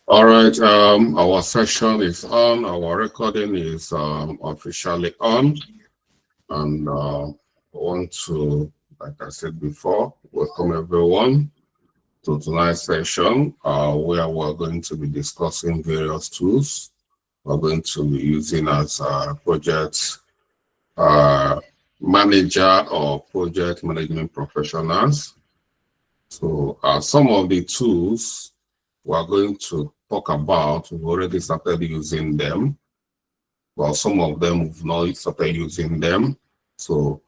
All right, our session is on, our recording is officially on, and I want to, like I said before, welcome everyone to tonight's session where we're going to be discussing various tools we're going to be using as project manager or project management professionals. So some of the tools we're going to talk about, we've already started using them. Well, some of them we've not started using them. So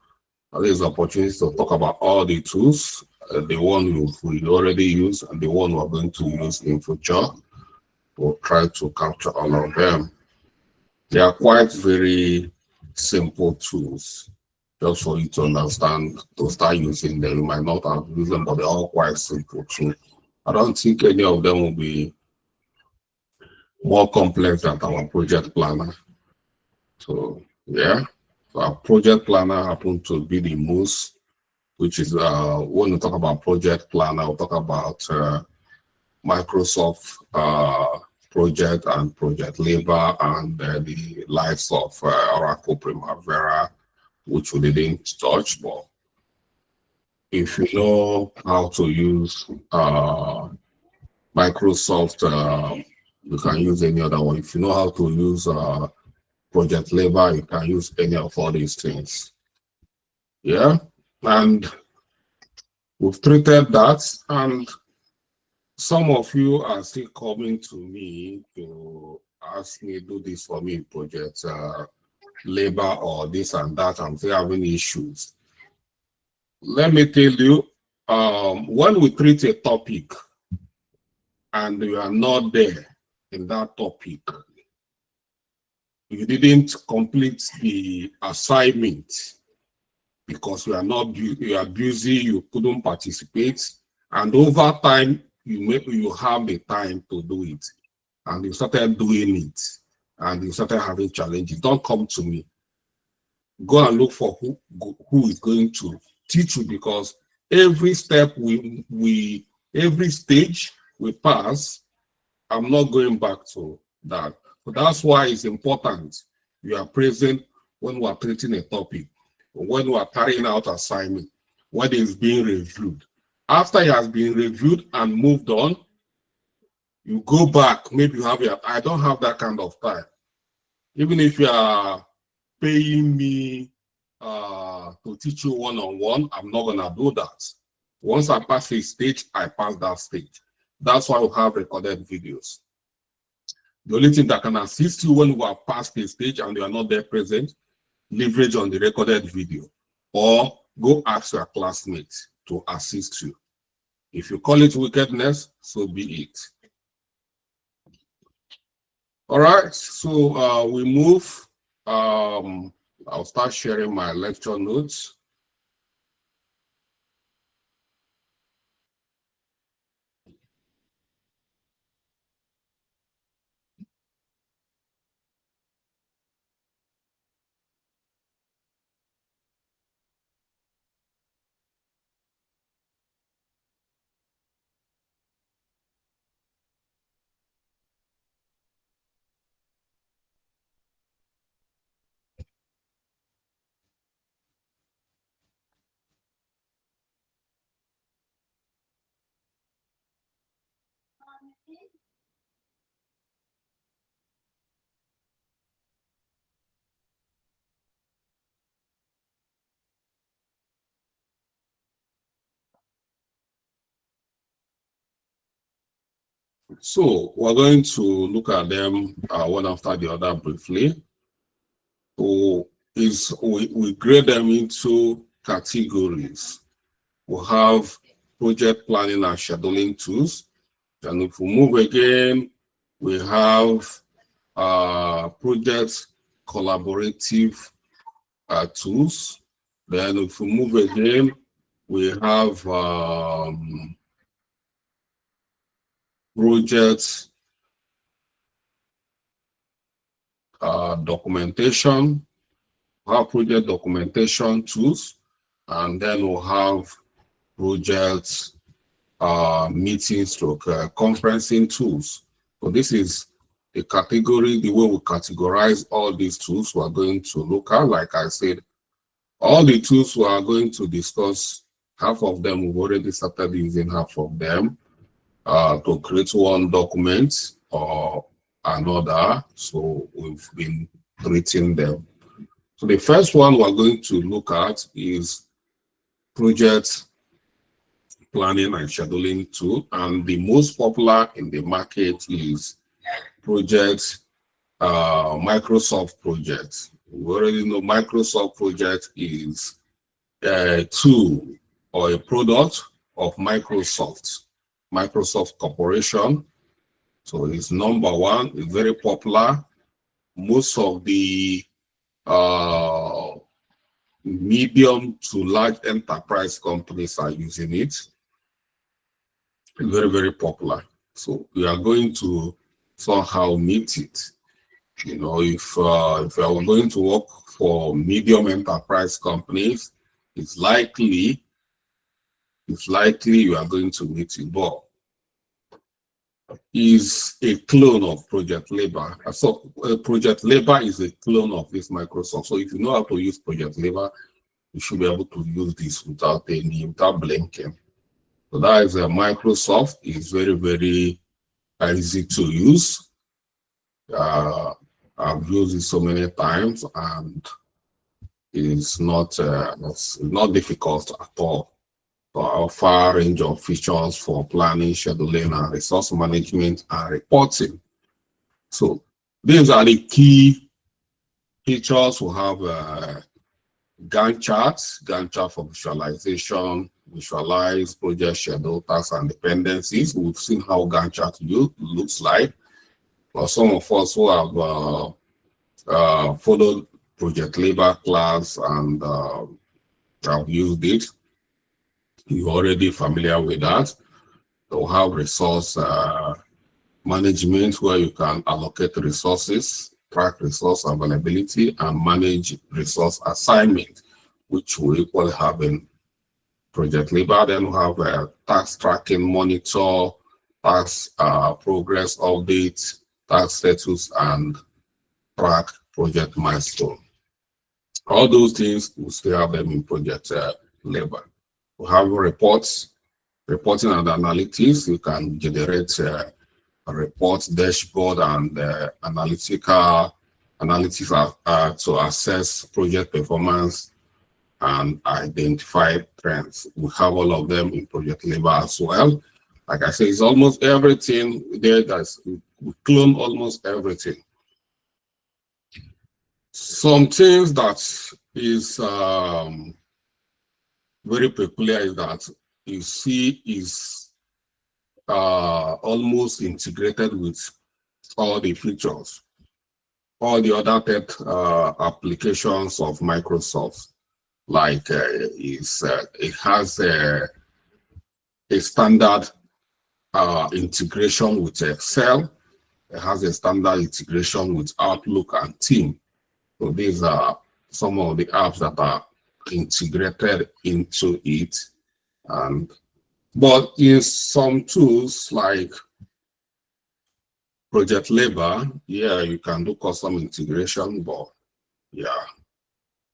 there's opportunity to talk about all the tools, the one we already use and the one we're going to use in future. We'll try to capture all of them. They are quite very simple tools, just for you to understand, to start using them. You might not have used them, but they're all quite simple too. I don't think any of them will be more complex than our project planner. So yeah, so our project planner happens to be the most, which is when we talk about project planner, we'll talk about Microsoft project and project labor and the likes of Oracle Primavera, which we didn't touch. But if you know how to use Microsoft, you can use any other one. If you know how to use project labor, you can use any of all these things. Yeah, and we've treated that, and some of you are still coming to me to ask me, do this for me, project labor or this and that. I'm still having issues. Let me tell you, when we treat a topic and you are not there in that topic, you didn't complete the assignment because you are busy, you couldn't participate, and over time you have the time to do it, and you started doing it, and you started having challenges. Don't come to me. Go and look for who is going to teach you, because every step every stage we pass, I'm not going back to that. But that's why it's important you are present when we are treating a topic, when we are carrying out assignment, when it's being reviewed. After it has been reviewed and moved on, you go back. Maybe you have I don't have that kind of time. Even if you are paying me to teach you one-on-one, I'm not gonna do that. Once I pass a stage, I pass that stage. That's why we have recorded videos. The only thing that can assist you when we are past the stage and you are not there present, leverage on the recorded video, or go ask your classmates to assist you. If you call it wickedness, so be it. All right, so we move. I'll start sharing my lecture notes. So we're going to look at them one after the other briefly. So we grade them into categories. We have project planning and scheduling tools. And if we move again, we have project collaborative tools. Then if we move again, we have project documentation, have project documentation tools, and then we'll have project meetings stroke conferencing tools. So this is the category, the way we categorize all these tools we are going to look at. Like I said, all the tools we are going to discuss, half of them we've already started using half of them to create one document or another. So we've been treating them. So the first one we're going to look at is project planning and scheduling tool, and the most popular in the market is project Microsoft Project. We already know Microsoft Project is a tool or a product of Microsoft Corporation. So it's number one, it's very popular. Most of the medium to large enterprise companies are using it. Very, very popular. So we are going to somehow meet it. You know, if you are going to work for medium enterprise companies, it's likely you are going to meet it. But is a clone of Project Labor. So Project Labor is a clone of this Microsoft. So if you know how to use Project Labor, you should be able to use this without blinking. So that is a Microsoft. It's very, very easy to use. I've used it so many times, and it's not difficult at all. To offer a range of features for planning, scheduling, and resource management and reporting. So these are the key features. We have Gantt charts, Gantt chart for visualization, visualize project schedule, tasks, and dependencies. We've seen how Gantt chart looks like. For some of us who have followed Project Labor class and have used it, you're already familiar with that. We'll have resource management, where you can allocate resources, track resource availability, and manage resource assignment, which we equally have in Project Labor. Then we have task tracking, monitor, task progress update, task status, and track project milestone. All those things, we still have them in Project Labor. We have reporting and analytics. You can generate a report, dashboard, and analytics to assess project performance and identify trends. We have all of them in Project Labor as well. Like I said, it's almost everything there. We clone almost everything. Some things that is very peculiar is that you see is almost integrated with all the features, all the other tech applications of Microsoft. Like it has a standard integration with Excel. It has a standard integration with Outlook and Team. So these are some of the apps that are integrated into it. But in some tools like Project Labor, yeah, you can do custom integration, but yeah.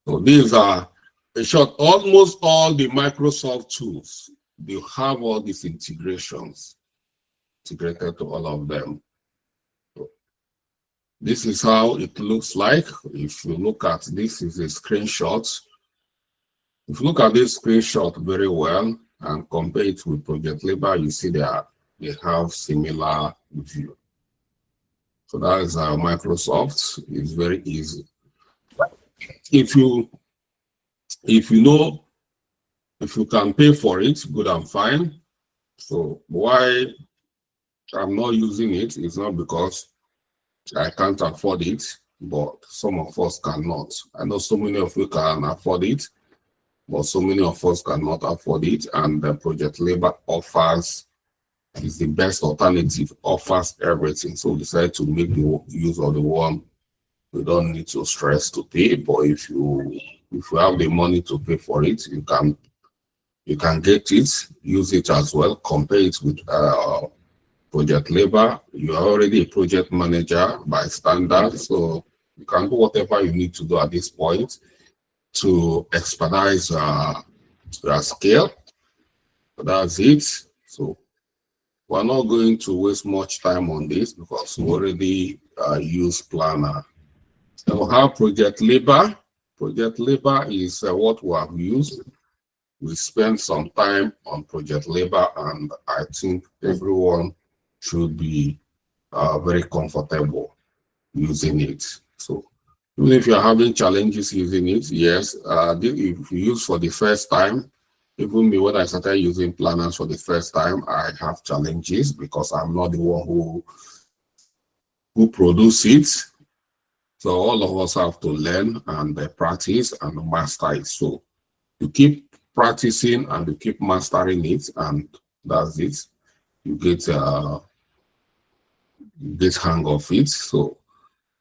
So these are, in short, almost all the Microsoft tools, they have all these integrations integrated to all of them. So this is how it looks like. If you look at this, is a screenshot. If you look at this screenshot very well and compare it with Project Labor, you see they have similar view. So that is Microsoft. It's very easy. If you can pay for it, good and fine. So why I'm not using it is not because I can't afford it, but some of us cannot. I know so many of you can afford it, but so many of us cannot afford it. And the Project Labor is the best alternative, offers everything. So we decided to make the use of the one You don't need to stress to pay, but if you have the money to pay for it, you can get it, use it as well, compare it with project labor. You are already a project manager by standard, so you can do whatever you need to do at this point to expedite your scale. That's it. So we're not going to waste much time on this because we already use Planner. So we have project labor. Project labor is what we have used. We spent some time on project labor, and I think everyone should be very comfortable using it. So even if you're having challenges using it, yes, if you use for the first time, even me, when I started using planners for the first time, I have challenges because I'm not the one who produce it. So all of us have to learn and practice and master it. So you keep practicing and you keep mastering it, and that's it. You get hang of it. So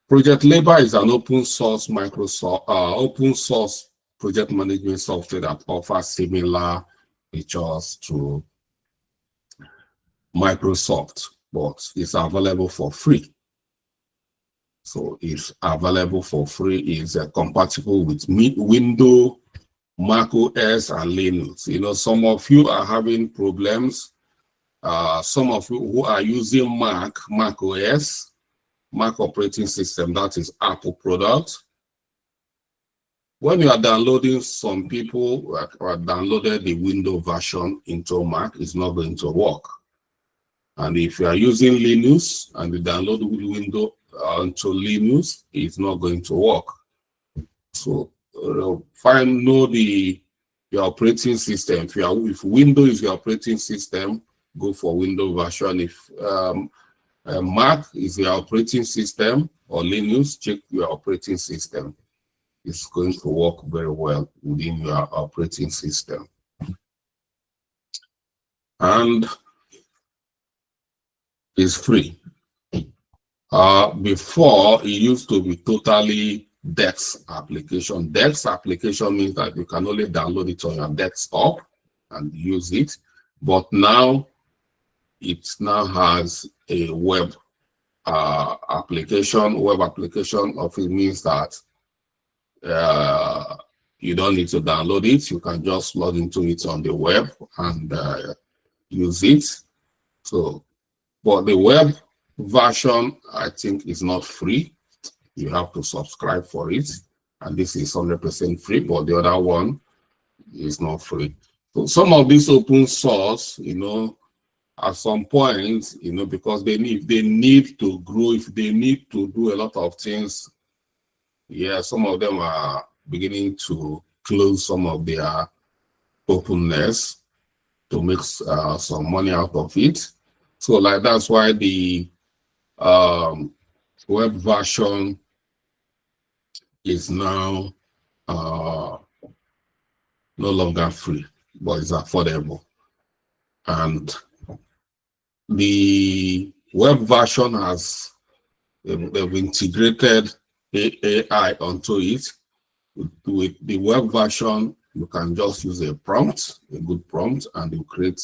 Project Labor is an open source open source project management software that offers similar features to Microsoft, but it's available for free. So it's available for free. It's compatible with Windows, Mac OS, and Linux. You know, some of you are having problems. Some of you who are using Mac OS, Mac operating system, that is Apple product. When you are downloading, some people are downloaded the Windows version into Mac, it's not going to work. And if you are using Linux and you download Windows onto Linux, it's not going to work. So know your operating system. If Windows is your operating system, go for Windows version. If Mac is your operating system or Linux, check your operating system. It's going to work very well within your operating system. And it's free. Before, it used to be totally DeX application. DeX application means that you can only download it on your desktop and use it. But now, it now has a web application. Web application of it means that you don't need to download it. You can just log into it on the web and use it. So, but the web version, I think, is not free. You have to subscribe for it, and this is 100% free, but the other one is not free. So some of this open source, you know, at some point, you know, because they need to grow, if they need to do a lot of things, yeah, some of them are beginning to close some of their openness to make some money out of it. So like that's why the web version is now no longer free, but it's affordable. And the web version has they've integrated AI onto it. With the web version, you can just use a prompt, a good prompt, and it will create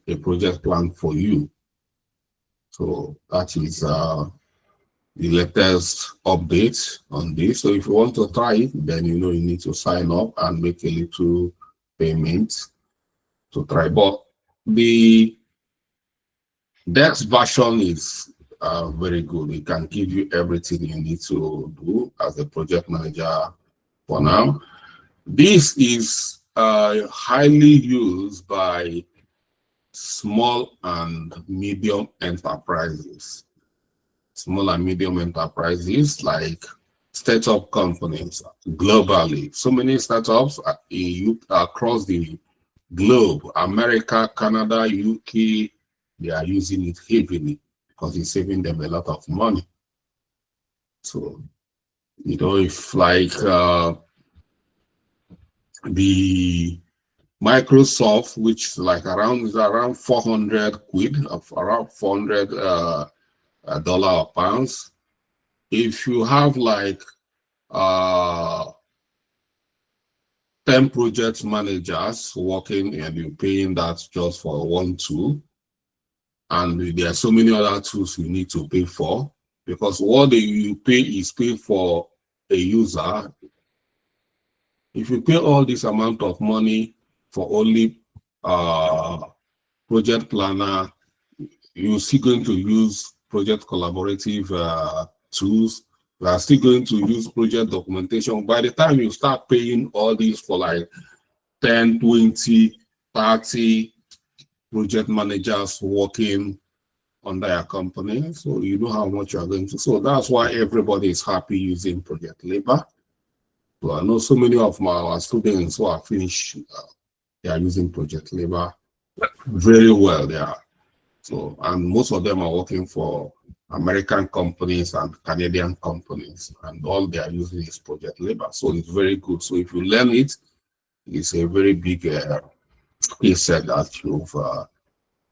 a project plan for you. So that is the latest update on this. So if you want to try it, then you know you need to sign up and make a little payment to try. But the DeX version is very good. It can give you everything you need to do as a project manager for now. This is highly used by small and medium enterprises. Small and medium enterprises like startup companies globally. So many startups across the globe, America, Canada, UK, they are using it heavily because it's saving them a lot of money. So, you know, if like the Microsoft, which is like around 400 quid, of around $400 or pounds, if you have like 10 project managers working and you're paying that just for one tool, and there are so many other tools you need to pay for, because what you pay is pay for a user. If you pay all this amount of money for only project planner, you're still going to use project collaborative tools. You are still going to use project documentation. By the time you start paying all these for like 10, 20, 30 project managers working under your company, so you know how much you are going to. So that's why everybody is happy using Project Labor. So I know so many of our students who are finished, they are using Project Labor very well. They are. So, and most of them are working for American companies and Canadian companies, and all they are using is Project Labor. So it's very good. So if you learn it, it's a very big skill set that you've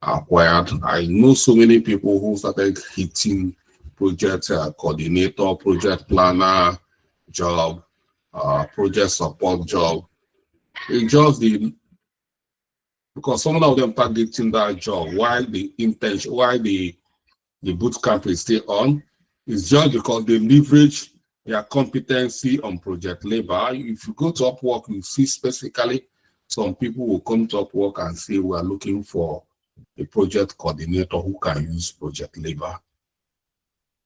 acquired. I know so many people who started hitting project coordinator, project planner job, project support job. It just because some of them targeting that job while the intention, while the boot camp is still on, is just because they leverage their competency on Project Labor. If you go to Upwork, you see specifically some people will come to Upwork and say, we are looking for a project coordinator who can use Project Labor.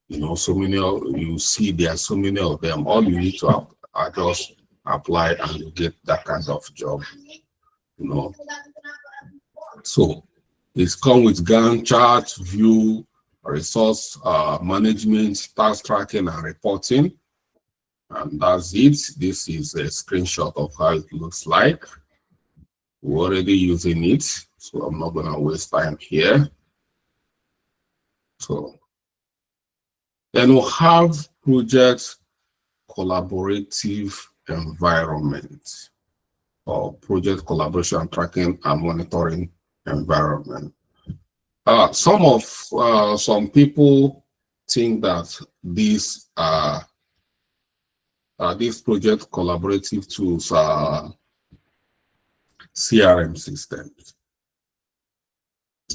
You know, so many you see there are so many of them. All you need to just apply and you get that kind of job. You know, so it's come with Gantt chart, view, resource management, task tracking, and reporting. And that's it. This is a screenshot of how it looks like. We're already using it, so I'm not going to waste time here. So then we'll have project collaborative environment, or project collaboration tracking and monitoring environment. Some people think that these project collaborative tools are CRM systems.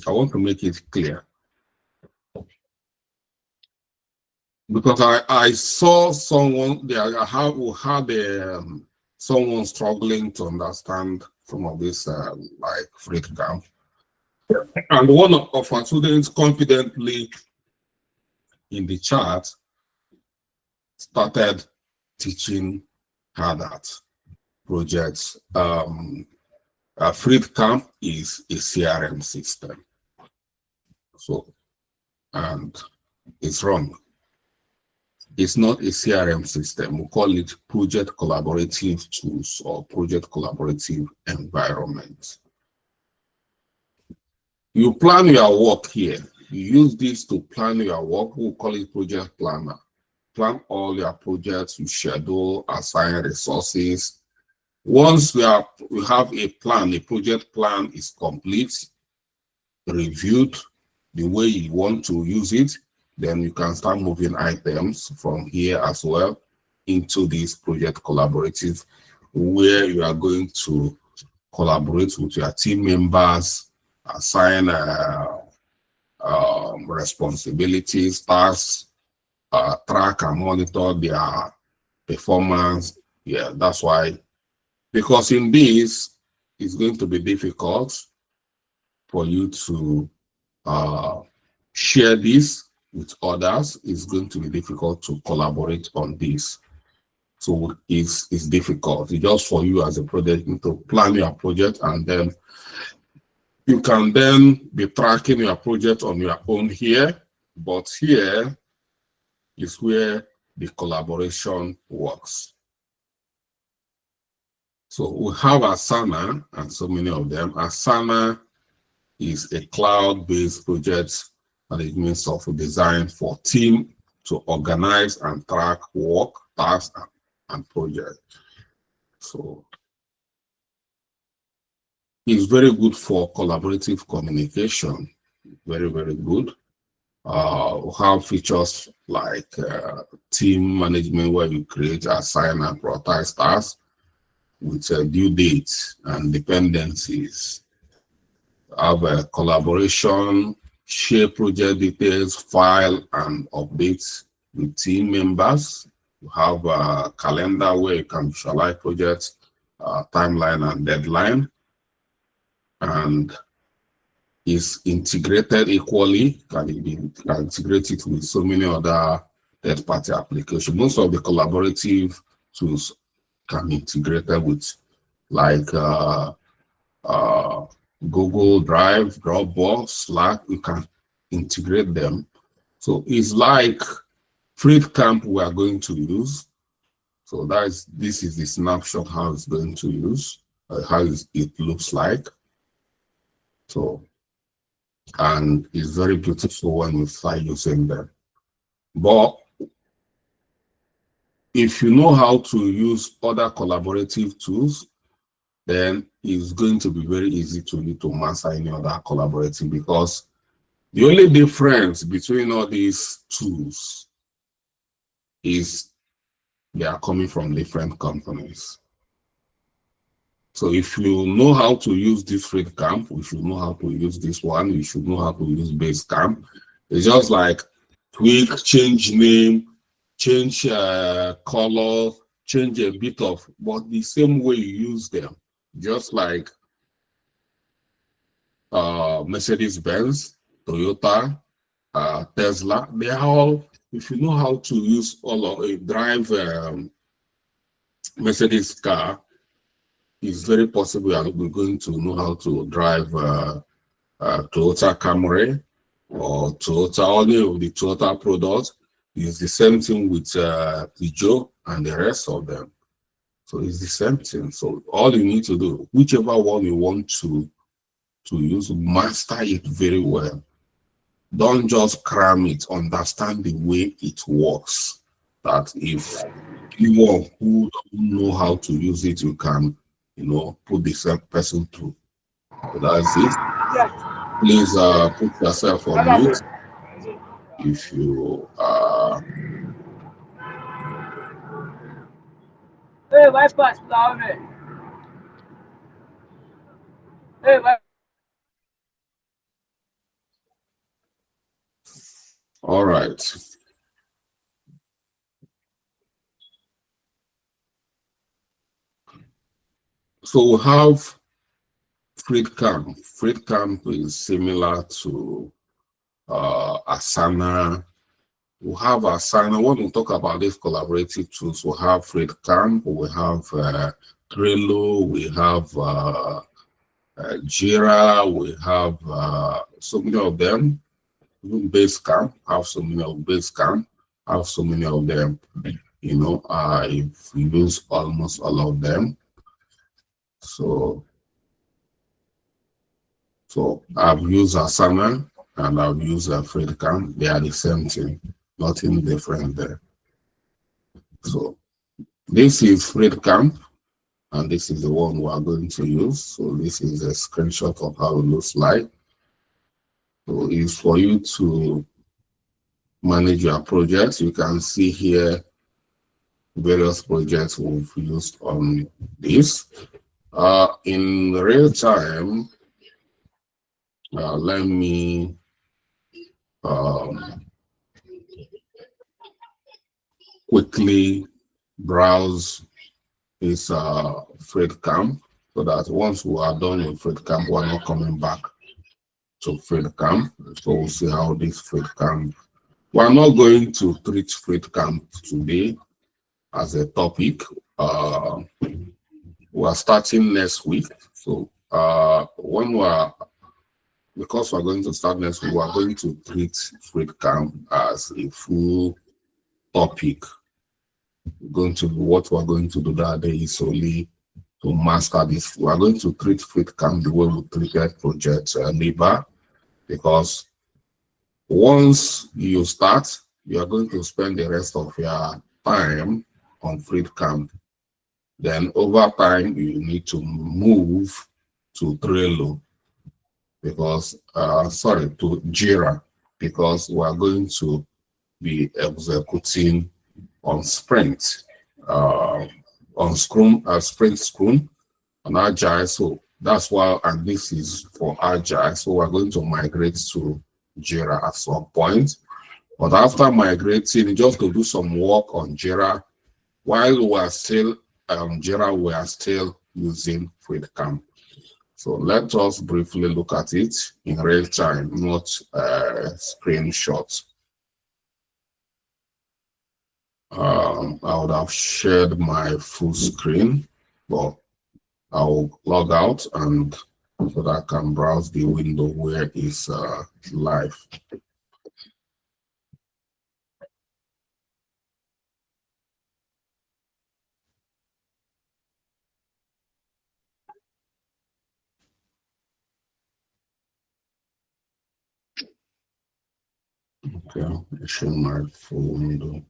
I want to make it clear, because I saw someone there who had someone struggling to understand some of this like FreeCamp. And one of our students confidently in the chat started teaching her that projects. FreeCamp is a CRM system. So, and it's wrong. It's not a CRM system. We call it project collaborative tools or project collaborative environment. You plan your work here. You use this to plan your work. We'll call it project planner. Plan all your projects, you schedule, assign resources. Once we have a plan, a project plan is complete, reviewed the way you want to use it, then you can start moving items from here as well into this project collaborative, where you are going to collaborate with your team members, assign responsibilities, tasks, track and monitor their performance. Yeah, that's why, because in this, it's going to be difficult for you to share this with others. It's going to be difficult to collaborate on this. So it's difficult. It's just for you as a project to plan your project, and then you can then be tracking your project on your own here. But here is where the collaboration works. So we have Asana, and so many of them. Asana is a cloud-based project management software designed for team to organize and track work, tasks, and projects. So it's very good for collaborative communication. Very, very good. have features like team management, where you create, assign, and prioritize tasks with due dates and dependencies. Have a collaboration, share project details, file and updates with team members. You have a calendar where you can visualize projects, timeline and deadline, and is integrated equally, can integrate it with so many other third-party applications. Most of the collaborative tools can be integrated with, like Google Drive, Dropbox, Slack. You can integrate them. So it's like FreeCamp we are going to use. So this is the snapshot how it's going to use, how it looks like. So, and it's very beautiful when you start using them. But if you know how to use other collaborative tools, then it's going to be very easy to you to master any other collaborative, because the only difference between all these tools is they are coming from different companies. So if you know how to use this FreeCamp, you should know how to use this one, you should know how to use Basecamp. It's just like tweak, change name, change color, change a bit of, but the same way you use them. Just like Mercedes-Benz, Toyota, Tesla, they are all, if you know how to use all of drive Mercedes car, it's very possible you're going to know how to drive Toyota Camry or Toyota, only of the Toyota products. It's the same thing with Peugeot and the rest of them. So it's the same thing. So all you need to do, whichever one you want to use, master it very well. Don't just cram it, understand the way it works. That if anyone who don't know how to use it, you can, put the same person through. So that's it. Please put yourself on mute if you Hey, vai passar, velho. Hey, vai. All right. So we have FreeCamp. FreeCamp is similar to Asana. We have Asana. When we talk about these collaborative tools, we have FreeCamp, we have Trello, we have Jira, we have so many of them. Even Basecamp, have so many of Basecamp, have so many of them. I've used almost all of them. So I've used Asana and I've used FreeCamp. They are the same thing, nothing different there. So this is FreeCamp, and this is the one we are going to use. So this is a screenshot of how it looks like. So it's for you to manage your projects. You can see here various projects we've used on this. In real time, let me quickly browse this FreeCamp, so that once we are done with FreeCamp, we're not coming back to FreeCamp. So we'll see how this FreeCamp. We're not going to treat FreeCamp today as a topic. We're starting next week. So because we're going to start next week, we're going to treat FreeCamp as a full topic. What we're going to do that day is only to master this. We're going to treat FreeCamp the way we treated Project Libre, because once you start, you are going to spend the rest of your time on FreeCamp. Then over time, you need to move to Trello, to Jira, because we are going to be executing on sprint, on Scrum, sprint Scrum, on Agile. So that's why, and this is for Agile. So we're going to migrate to Jira at some point. But after migrating, just to do some work on Jira, while we are still Jira, we are still using FreeCamp. So let us briefly look at it in real time, not screenshots. I would have shared my full screen, but I'll log out and so that I can browse the window where it's live. Okay, I'll show my full window.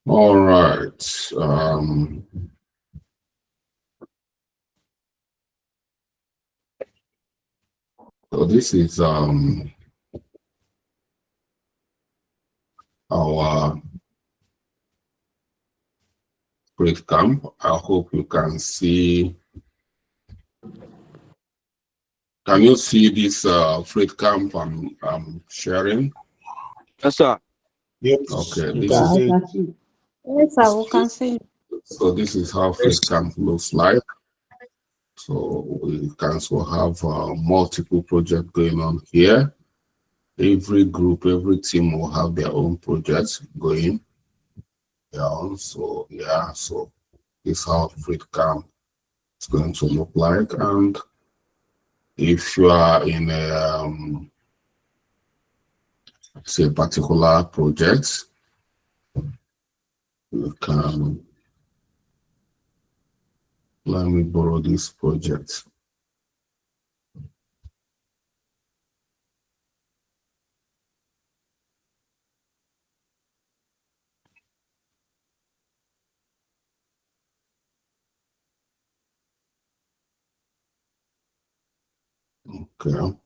All right. So this is our FreeCamp. I hope you can see. Can you see this FreeCamp I'm sharing? Yes, sir. Yep. Okay. You This can is, see. Yes, sir, we can see. so this is how FreeCamp looks like. So we can also have multiple projects going on here. Every group, every team will have their own projects going on. So yeah, so this is how FreeCamp is going to look like. And if you are in a say particular project, you can, let me borrow this project. Okay.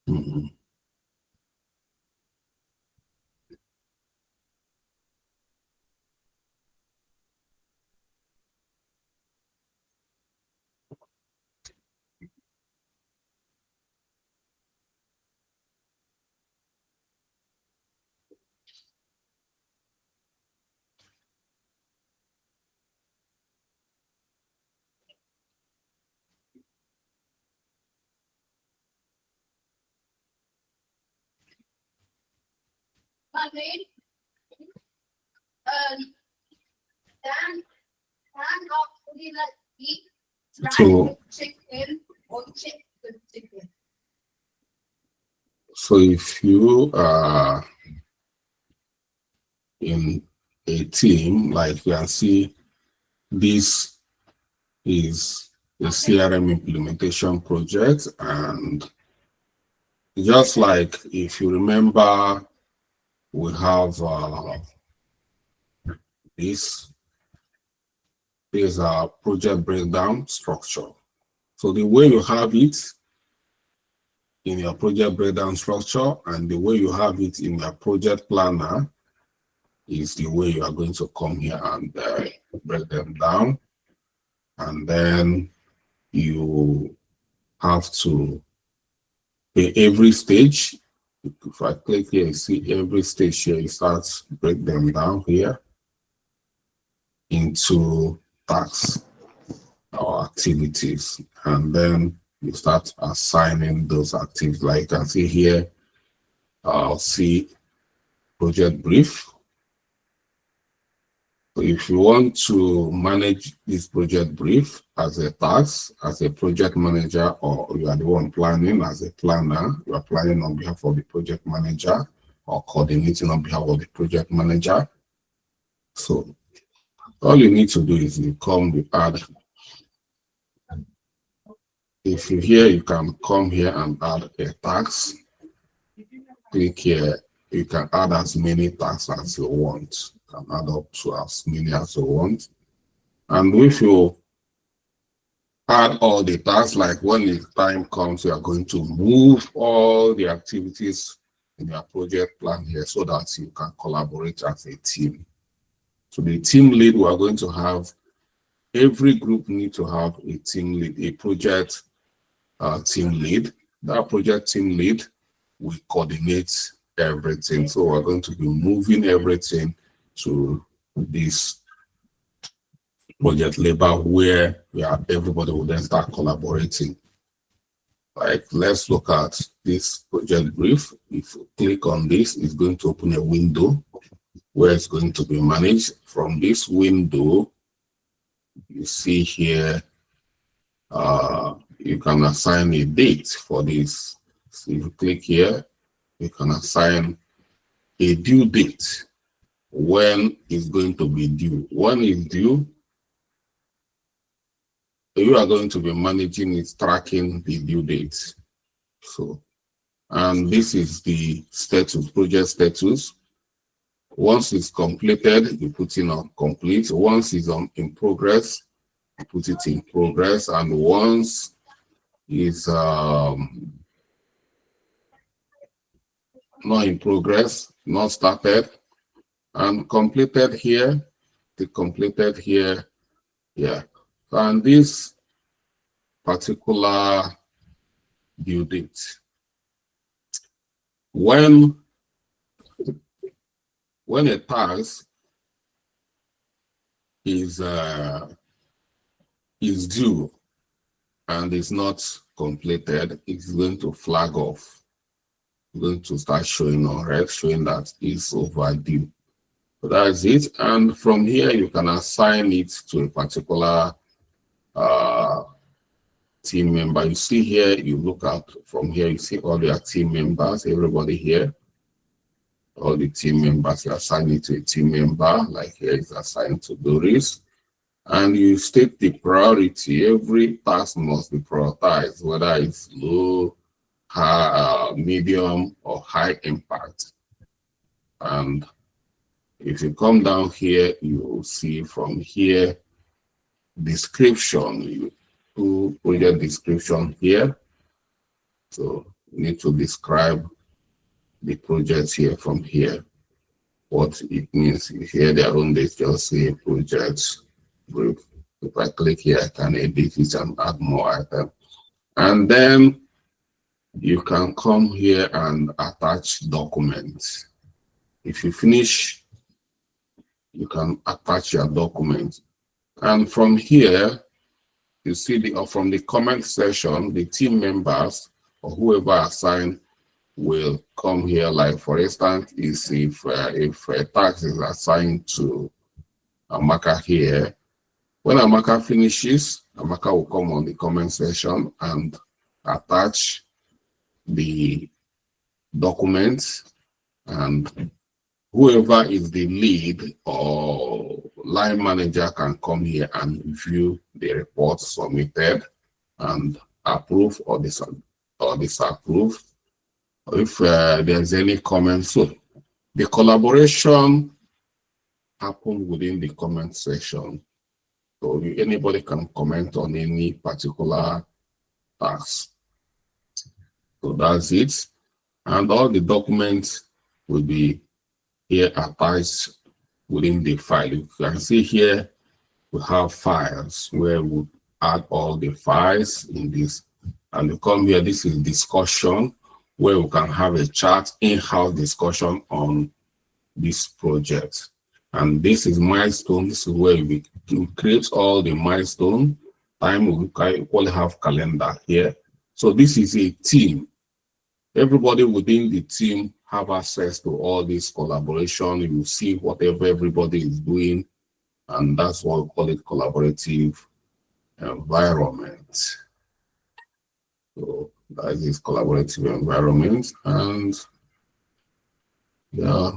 Mhm. So if you are in a team, like you can see, this is a CRM implementation project. And just like if you remember, we have this is a project breakdown structure. So the way you have it in your project breakdown structure and the way you have it in your project planner is the way you are going to come here and break them down. And then you have to pay every stage. If I click here, you see every stage here, you start break them down here into tasks or activities. And then you start assigning those activities. Like you can see here, I'll see project brief. So if you want to manage this project brief as a task, as a project manager, or you are the one planning as a planner, you are planning on behalf of the project manager or coordinating on behalf of the project manager. So all you need to do is you add. If you here, you can come here and add a task. Click here. You can add as many tasks as you want. You can add up to as many as you want. And if you add all the tasks, like when the time comes, you are going to move all the activities in your project plan here so that you can collaborate as a team. So the team lead, we are going to have, every group need to have a team lead, a project team lead. That project team lead will coordinate everything. So we're going to be moving everything to this project label where everybody will then start collaborating. Like, let's look at this project brief. If you click on this, it's going to open a window where it's going to be managed. From this window, you see here, you can assign a date for this. So if you click here, you can assign a due date when it's going to be due. When it's due, you are going to be managing it, tracking the due date. So, and this is the status, project status. Once it's completed, you put in on complete. Once it's in progress, you put it in progress. And once it's not in progress, not started, and completed here, the completed here, yeah. And this particular due date, when a task is due and is not completed, it's going to flag off. It's going to start showing on red, showing that it's overdue. So that's it. And from here, you can assign it to a particular team member. You see here, you look at from here, you see all your team members, everybody here. All the team members, you assign it to a team member, like here is assigned to Doris. And you state the priority. Every task must be prioritized, whether it's low, high, medium, or high impact. And if you come down here, you will see from here, description. You do project description here. So you need to describe the project here from here, what it means. Here, their own dates just say project group. If I click here, I can edit it and add more items. And then you can come here and attach documents. If you finish, you can attach your document. And from here, you see from the comment section, the team members or whoever assigned will come here. Like for instance, if a task is assigned to Amaka here, when Amaka finishes, Amaka will come on the comment section and attach the documents, and whoever is the lead or line manager can come here and view the report submitted and approve or disapprove if there's any comment. So the collaboration happens within the comment section. So anybody can comment on any particular task. So that's it. And all the documents will be here attached within the file. You can see here we have files where we add all the files in this. And you come here, this is discussion, where we can have a chat, in-house discussion on this project. And this is milestone. This is where we create all the milestone. Time we equally have calendar here. So this is a team. Everybody within the team have access to all this collaboration. You see whatever everybody is doing and that's why we call it collaborative environment. So that is collaborative environment, and yeah.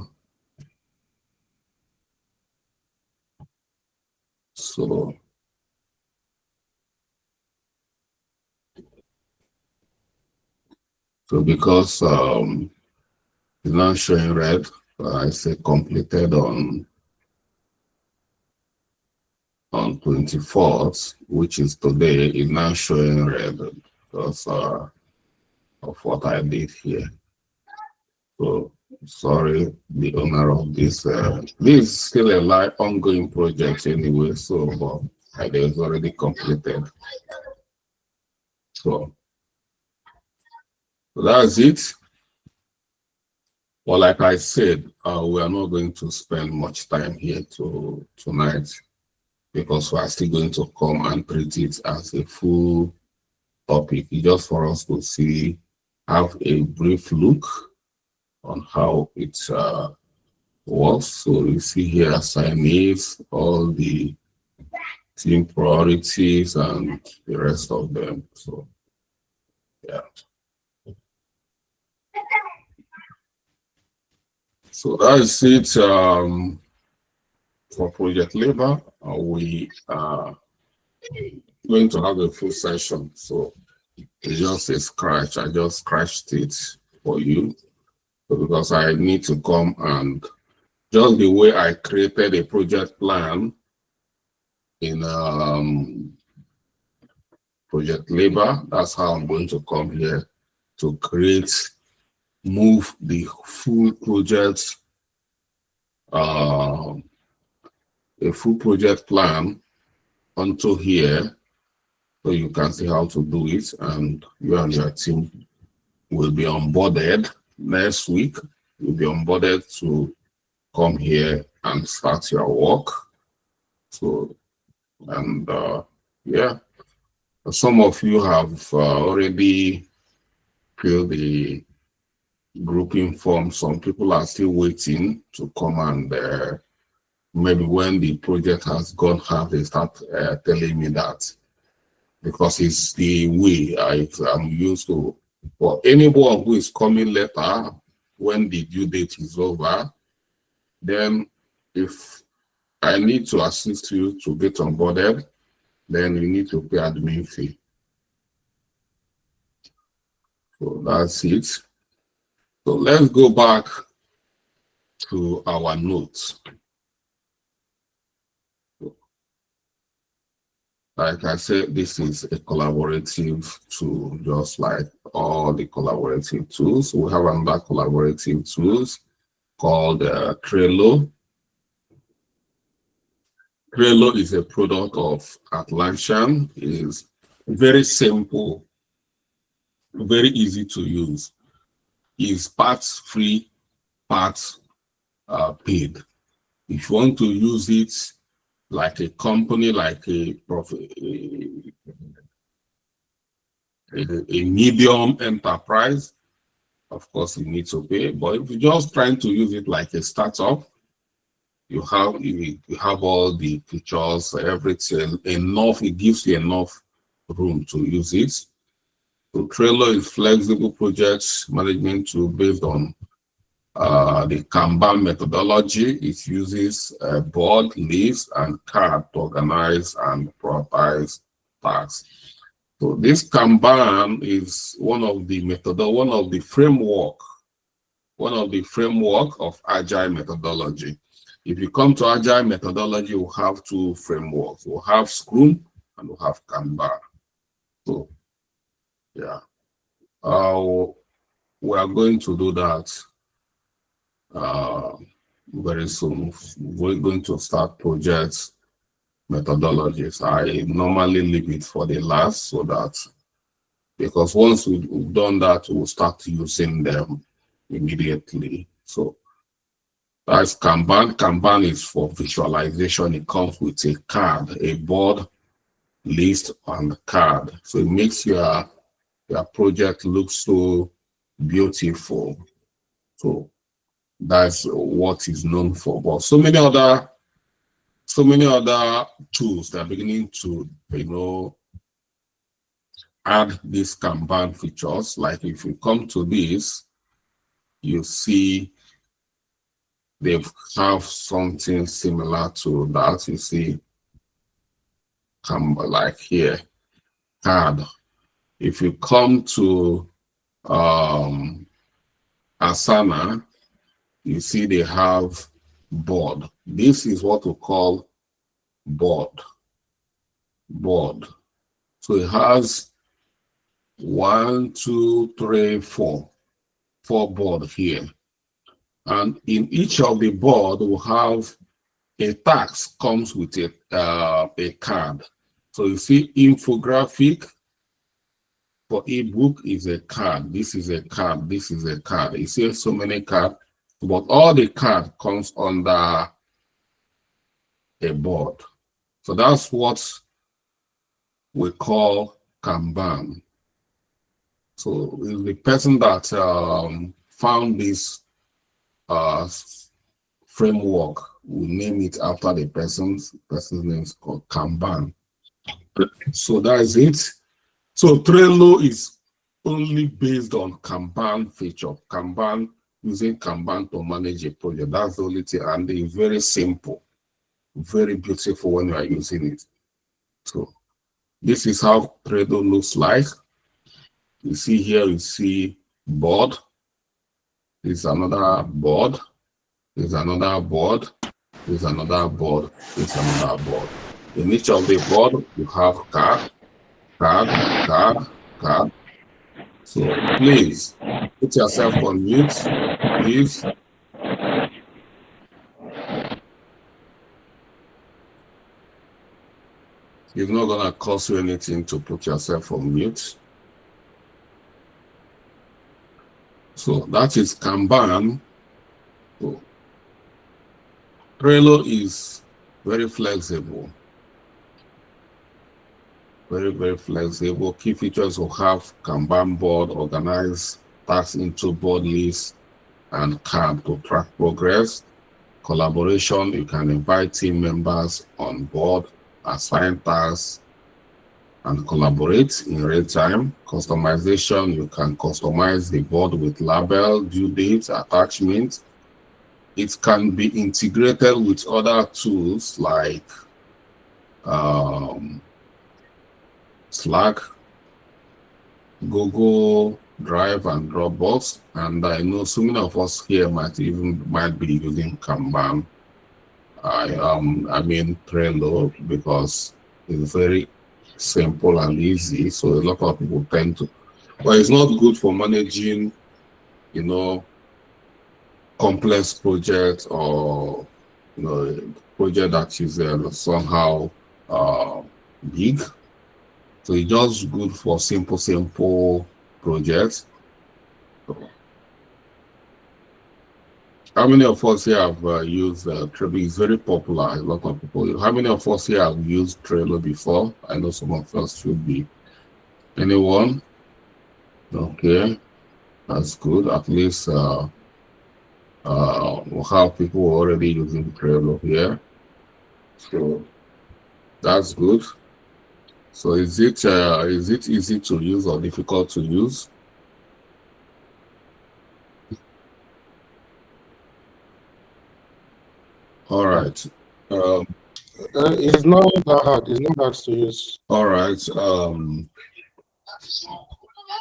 So because it's not showing red, I say completed on 24th, which is today, is now showing red because of what I did here. So sorry, the owner of this. This is still a live ongoing project anyway, so it is already completed. So that's it. Well, like I said, we are not going to spend much time here tonight because we are still going to come and treat it as a full topic, just for us to see, have a brief look on how it works. So you see here assignees, all the team priorities and the rest of them. So yeah. So that's it for Project Labor. We are going to have a full session. So it's just a scratch. I just scratched it for you because I need to come and just the way I created a project plan in Project Labor, that's how I'm going to come here to move the full project, a full project plan onto here, so you can see how to do it, and you and your team will be onboarded next week. You'll be onboarded to come here and start your work. So, and yeah, some of you have already filled the grouping form. Some people are still waiting to come, and maybe when the project has gone half, they start telling me that, because it's the way I'm used to. For anyone who is coming later, when the due date is over, then if I need to assist you to get onboarded, then you need to pay admin fee. So that's it. So let's go back to our notes. Like I said, this is a collaborative tool, just like all the collaborative tools. We have another collaborative tools called Trello. Trello is a product of Atlassian. It is very simple, very easy to use. It's parts free, parts paid. If you want to use it like a company, like a medium enterprise, of course you need to pay. But if you're just trying to use it like a startup, you have all the features, everything enough. It gives you enough room to use it. So Trello is flexible project management tool based on the Kanban methodology. It uses a board, list, and card to organize and prioritize tasks. So this Kanban is one of the framework of Agile methodology. If you come to Agile methodology, you have two frameworks. We have Scrum and we have Kanban. So yeah, we are going to do that very soon. We're going to start projects methodologies. I normally leave it for the last, so that, because once we've done that, we'll start using them immediately. So that's Kanban. Kanban is for visualization. It comes with a card, a board, list, and card. So it makes your project look so beautiful. So that's what is known for. But so many other so many other tools that are beginning to, add these Kanban features. Like if you come to this, you see they have something similar to that. You see, like here, card. If you come to Asana, you see they have board. This is what we call board. So it has 1, 2, 3, 4 board here. And in each of the board, we have a task comes with a card. So you see infographic for ebook is a card. This is a card. This is a card. You see so many cards, but all the card comes under a board. So that's what we call Kanban. So the person that found this framework, we name it after the person's name is called Kanban. So that is it. So Trello is only based on Kanban feature. Kanban, using Kanban to manage a project. That's the only thing, and it's very simple, very beautiful when you are using it. So this is how Trello looks like. You see here, you see board. There's another board. There's another board. There's another board. There's another board. In each of the board, you have card. So please put yourself on mute, please. It's not gonna cost you anything to put yourself on mute. So that is Kanban. So Trello is very flexible. Very, very flexible. Key features will have Kanban board, organize tasks into board lists, and card to track progress. Collaboration, you can invite team members on board, assign tasks, and collaborate in real time. Customization, you can customize the board with label, due date, attachment. It can be integrated with other tools like Slack, Google Drive, and Dropbox. And I know so many of us here might be using Kanban. I mean Trello, because it's very simple and easy. So a lot of people tend to, but it's not good for managing, complex projects or project that is somehow big. So it's just good for simple projects. How many of us here have used Trello? It's very popular. A lot of people. How many of us here have used Trello before? I know some of us should be. Anyone? Okay, that's good. At least we'll have people already using Trello here. So that's good. So is it easy to use or difficult to use? All right. It's not that hard. It's not hard to use. All right.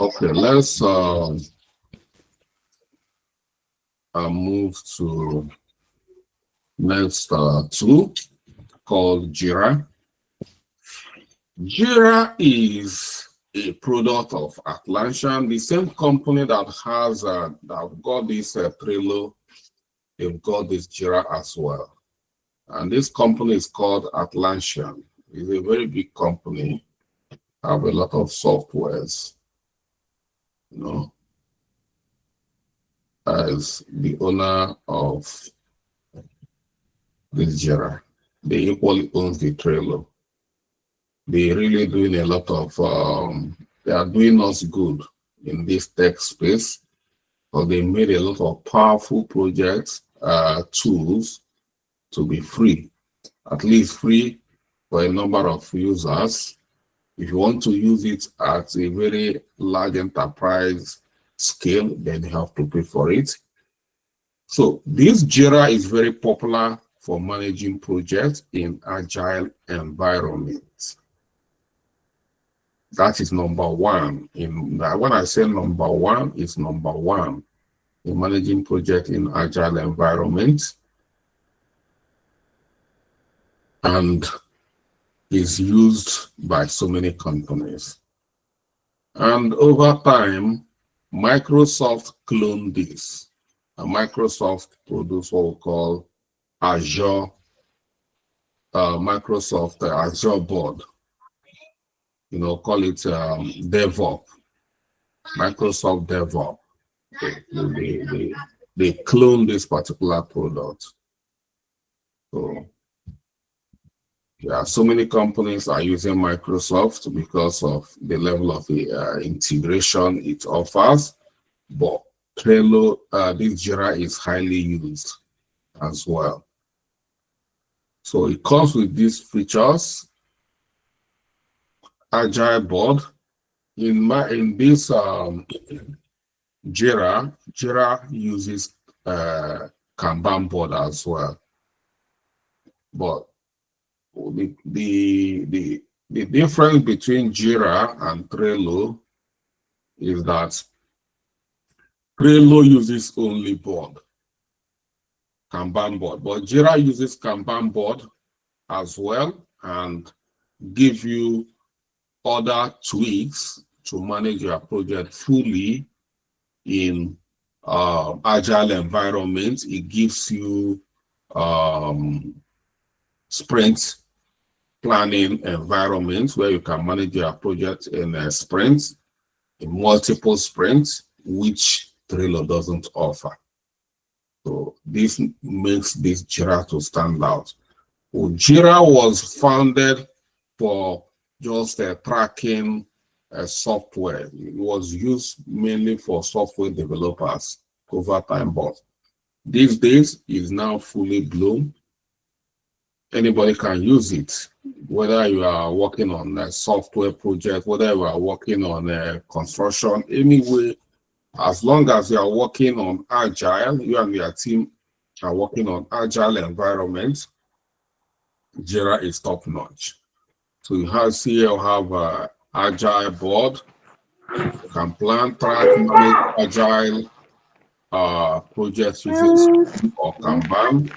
Okay. Let's move to next tool called Jira. Jira is a product of Atlassian, the same company that has that got this Trello. They've got this Jira as well. And this company is called Atlassian. It's a very big company, have a lot of softwares, as the owner of this Jira. They equally own the Trello. They're really doing a lot of, they are doing us good in this tech space, but they made a lot of powerful projects, tools to be free. at least free for a number of users. If you want to use it at a very large enterprise scale, then you have to pay for it. So this Jira is very popular for managing projects in agile environments. That is number one. When I say number one, it's number one in managing projects in agile environments, and is used by so many companies. And over time, Microsoft cloned this. And Microsoft produced what we call Azure, Microsoft Azure board. Call it DevOps, Microsoft DevOps. They clone this particular product. So yeah, so many companies are using Microsoft because of the level of integration it offers. But Trello, this Jira is highly used as well. So it comes with these features. Agile board. In this Jira uses Kanban board as well. But the difference between Jira and Trello is that Trello uses only board, Kanban board, but Jira uses Kanban board as well and give you other tweaks to manage your project fully in agile environment. It gives you sprint planning environments where you can manage your project in a sprint, in multiple sprints, which Trello doesn't offer. So this makes this Jira to stand out. Well, Jira was founded for just tracking software. It was used mainly for software developers over time, but these days is now fully blown. Anybody can use it, whether you are working on a software project, whether you are working on a construction, anyway, as long as you are working on agile, you and your team are working on agile environments, Jira is top notch. So you have a agile board. You can plan, track, manage agile projects using Scrum or Kanban.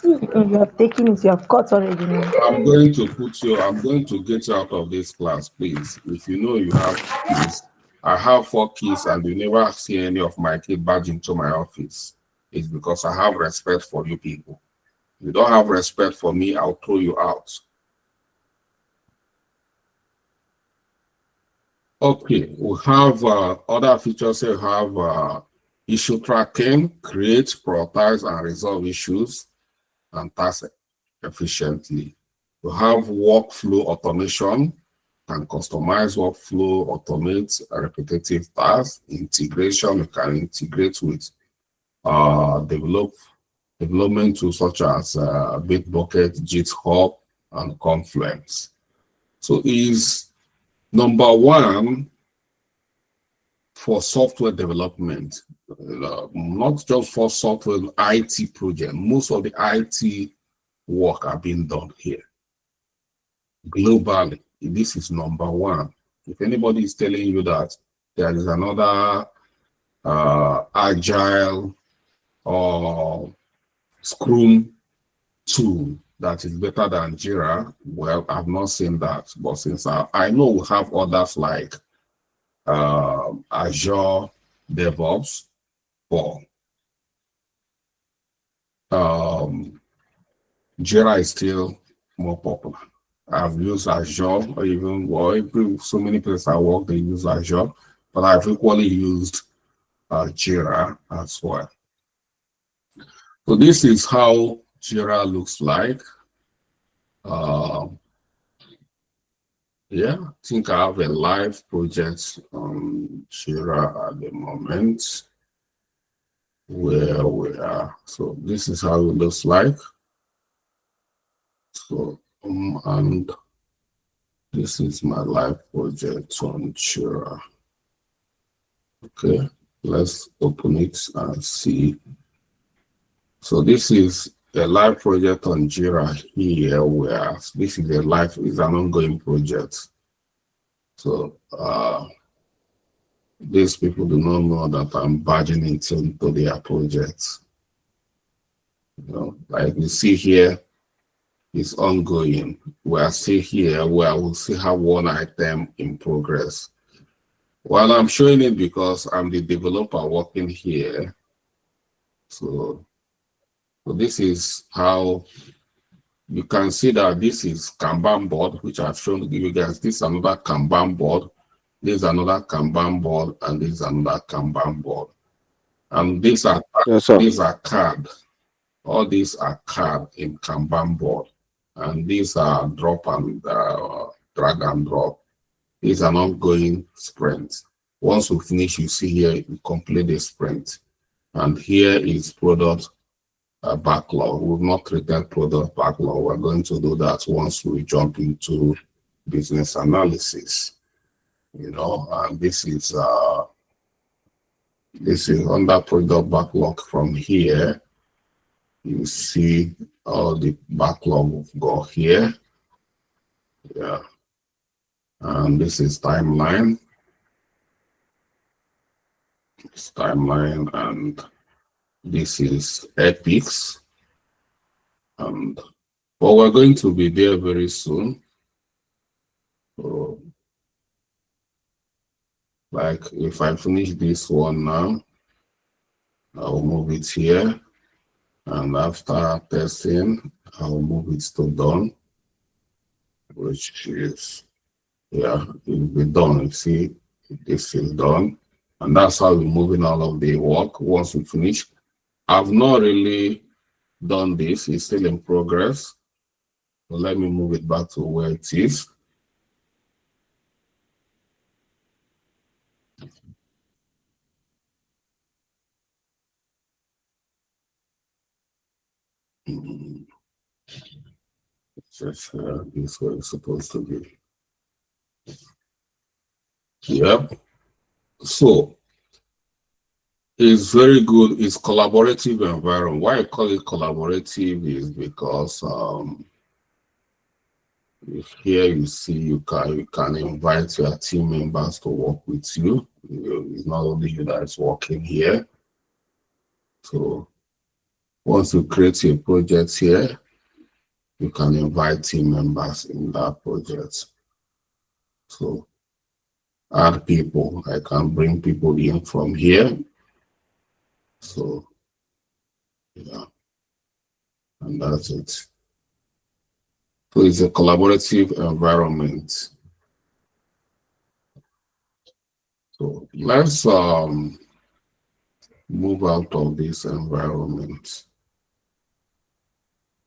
You have taken it, you have cut already. I'm going to get you out of this class, please. If you know you have keys, I have 4 keys and you never see any of my keys badge into my office. It's because I have respect for you people. If you don't have respect for me, I'll throw you out. Okay, we have other features. We have issue tracking, create, prioritize, and resolve issues and tasks efficiently. We have workflow automation, can customize workflow, automate repetitive tasks, integration. You can integrate with development tools such as Bitbucket, GitHub, and Confluence. So is number one for software development, not just for software IT project. Most of the IT work are being done here. Globally, this is number one. If anybody is telling you that there is another agile or Scrum tool that is better than Jira, well, I've not seen that. But since I know we have others like Azure DevOps, or Jira is still more popular. I've used Azure, or even so many places I work, they use Azure, but I've equally used Jira as well. So this is how Jira looks like. Yeah, I think I have a live project on Jira at the moment where we are. So this is how it looks like. So, and this is my live project on Jira. Okay, let's open it and see. So this is a live project on Jira here, where this is is an ongoing project. So these people do not know that I'm badging into their projects. You know, like you see here, it's ongoing. We are still here where we still have one item in progress. Well, I'm showing it because I'm the developer working here. So this is how you can see that this is Kanban board, which I've shown to you guys. This is another Kanban board. This is another Kanban board, and this is another Kanban board. And these are CAD. All these are CAD in Kanban board. And these are drop and drag and drop. These are ongoing sprints. Once we finish, you see here, we complete the sprint. And here is product backlog. We've not created product backlog. We're going to do that once we jump into business analysis. You know, and this is under product backlog. From here, you see all the backlog we've got here. Yeah. And this is timeline. It's timeline, and this is epics. And well, we're going to be there very soon. So, like if I finish this one now, I'll move it here. And after testing, I'll move it to done, which is, yeah, it will be done. You see, this is done. And that's how we're moving all of the work once we finish. I've not really done this. It's still in progress. So let me move it back to where it is. Just this way it's supposed to be. Yep. So it's very good. It's collaborative environment. Why I call it collaborative is because here you see you can invite your team members to work with you. It's not only you that is working here. So once you create a project here, you can invite team members in that project. So add people. I can bring people in from here. So yeah, and that's it. So it's a collaborative environment. So let's move out of this environment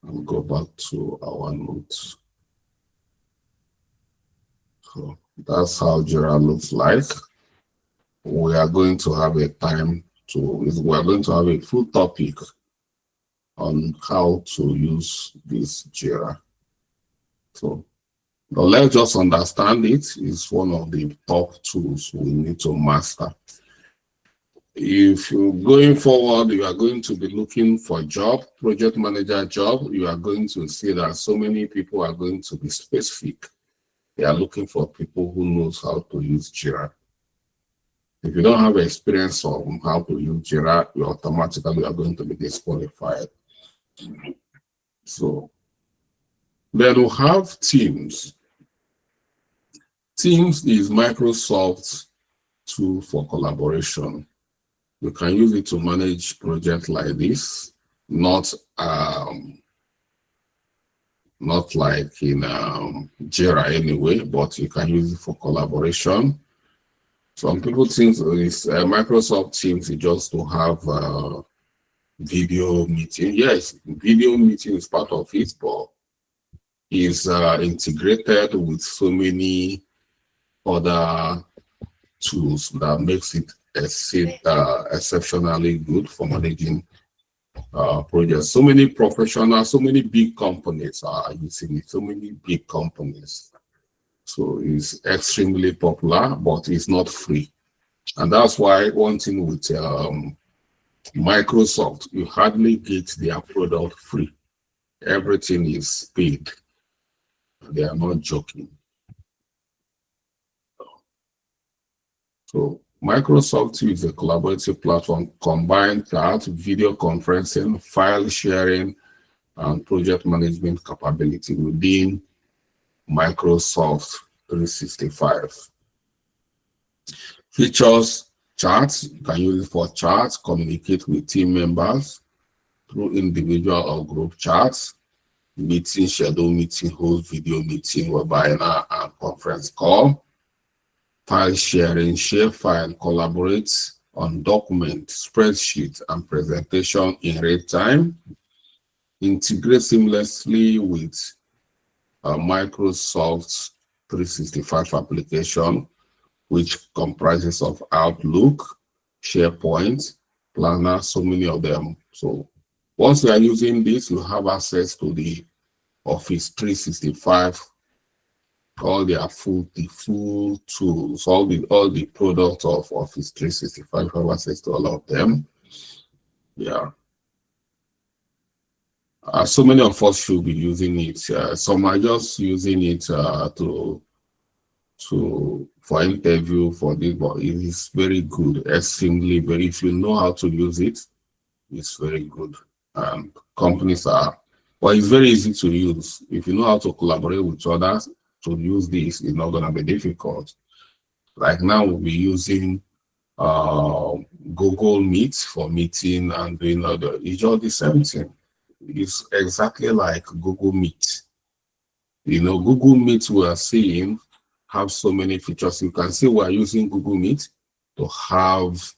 and go back to our notes. So that's how Jira looks like. We are going to have a full topic on how to use this Jira. So let's just understand it. It's one of the top tools we need to master. If you're going forward, you are going to be looking for a job, project manager job, you are going to see that so many people are going to be specific. They are looking for people who knows how to use Jira. If you don't have experience on how to use Jira, you automatically are going to be disqualified. So then we have Teams. Teams is Microsoft's tool for collaboration. You can use it to manage projects like this, not like in Jira anyway, but you can use it for collaboration. Some people think this Microsoft Teams is just to have video meeting. Yes, video meeting is part of it, but is integrated with so many other tools that makes it exceptionally good for managing projects. So many professionals, so many big companies are using it. So many big companies. So it's extremely popular, but it's not free. And that's why one thing with Microsoft, you hardly get their product free. Everything is paid. They are not joking. So Microsoft is a collaborative platform, combined chat, video conferencing, file sharing, and project management capability within Microsoft 365. Features: charts. You can use it for charts, communicate with team members through individual or group chats, meeting, schedule meeting, host video meeting, webinar, and conference call. File sharing, share file, collaborate on document, spreadsheet, and presentation in real time. Integrate seamlessly with Microsoft 365 application, which comprises of Outlook, SharePoint, Planner, so many of them. So once you are using this, you have access to the Office 365, all the full tools, all the products of Office 365, have access to all of them. Yeah. So many of us should be using it. Some are just using it for interview for this, but it is very good, extremely very. If you know how to use it, it's very good. Companies are, well, it's very easy to use. If you know how to collaborate with others to use this, it's not going to be difficult. Like now, we'll be using Google Meet for meeting and doing other. It's all the same thing. It's exactly like Google Meet. You know, Google Meet we are seeing have so many features. You can see we are using Google Meet to have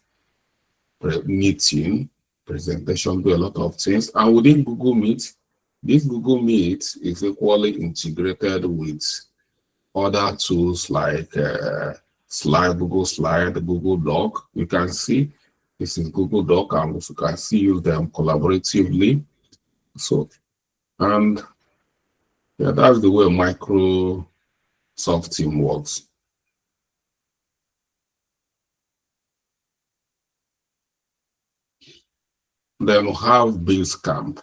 meeting, presentation, do a lot of things. And within Google Meet, this Google Meet is equally integrated with other tools like Google Slide, Google Doc. You can see this is Google Doc, and you can see use them collaboratively. So, and yeah, that's the way Microsoft team works. Then we have Basecamp.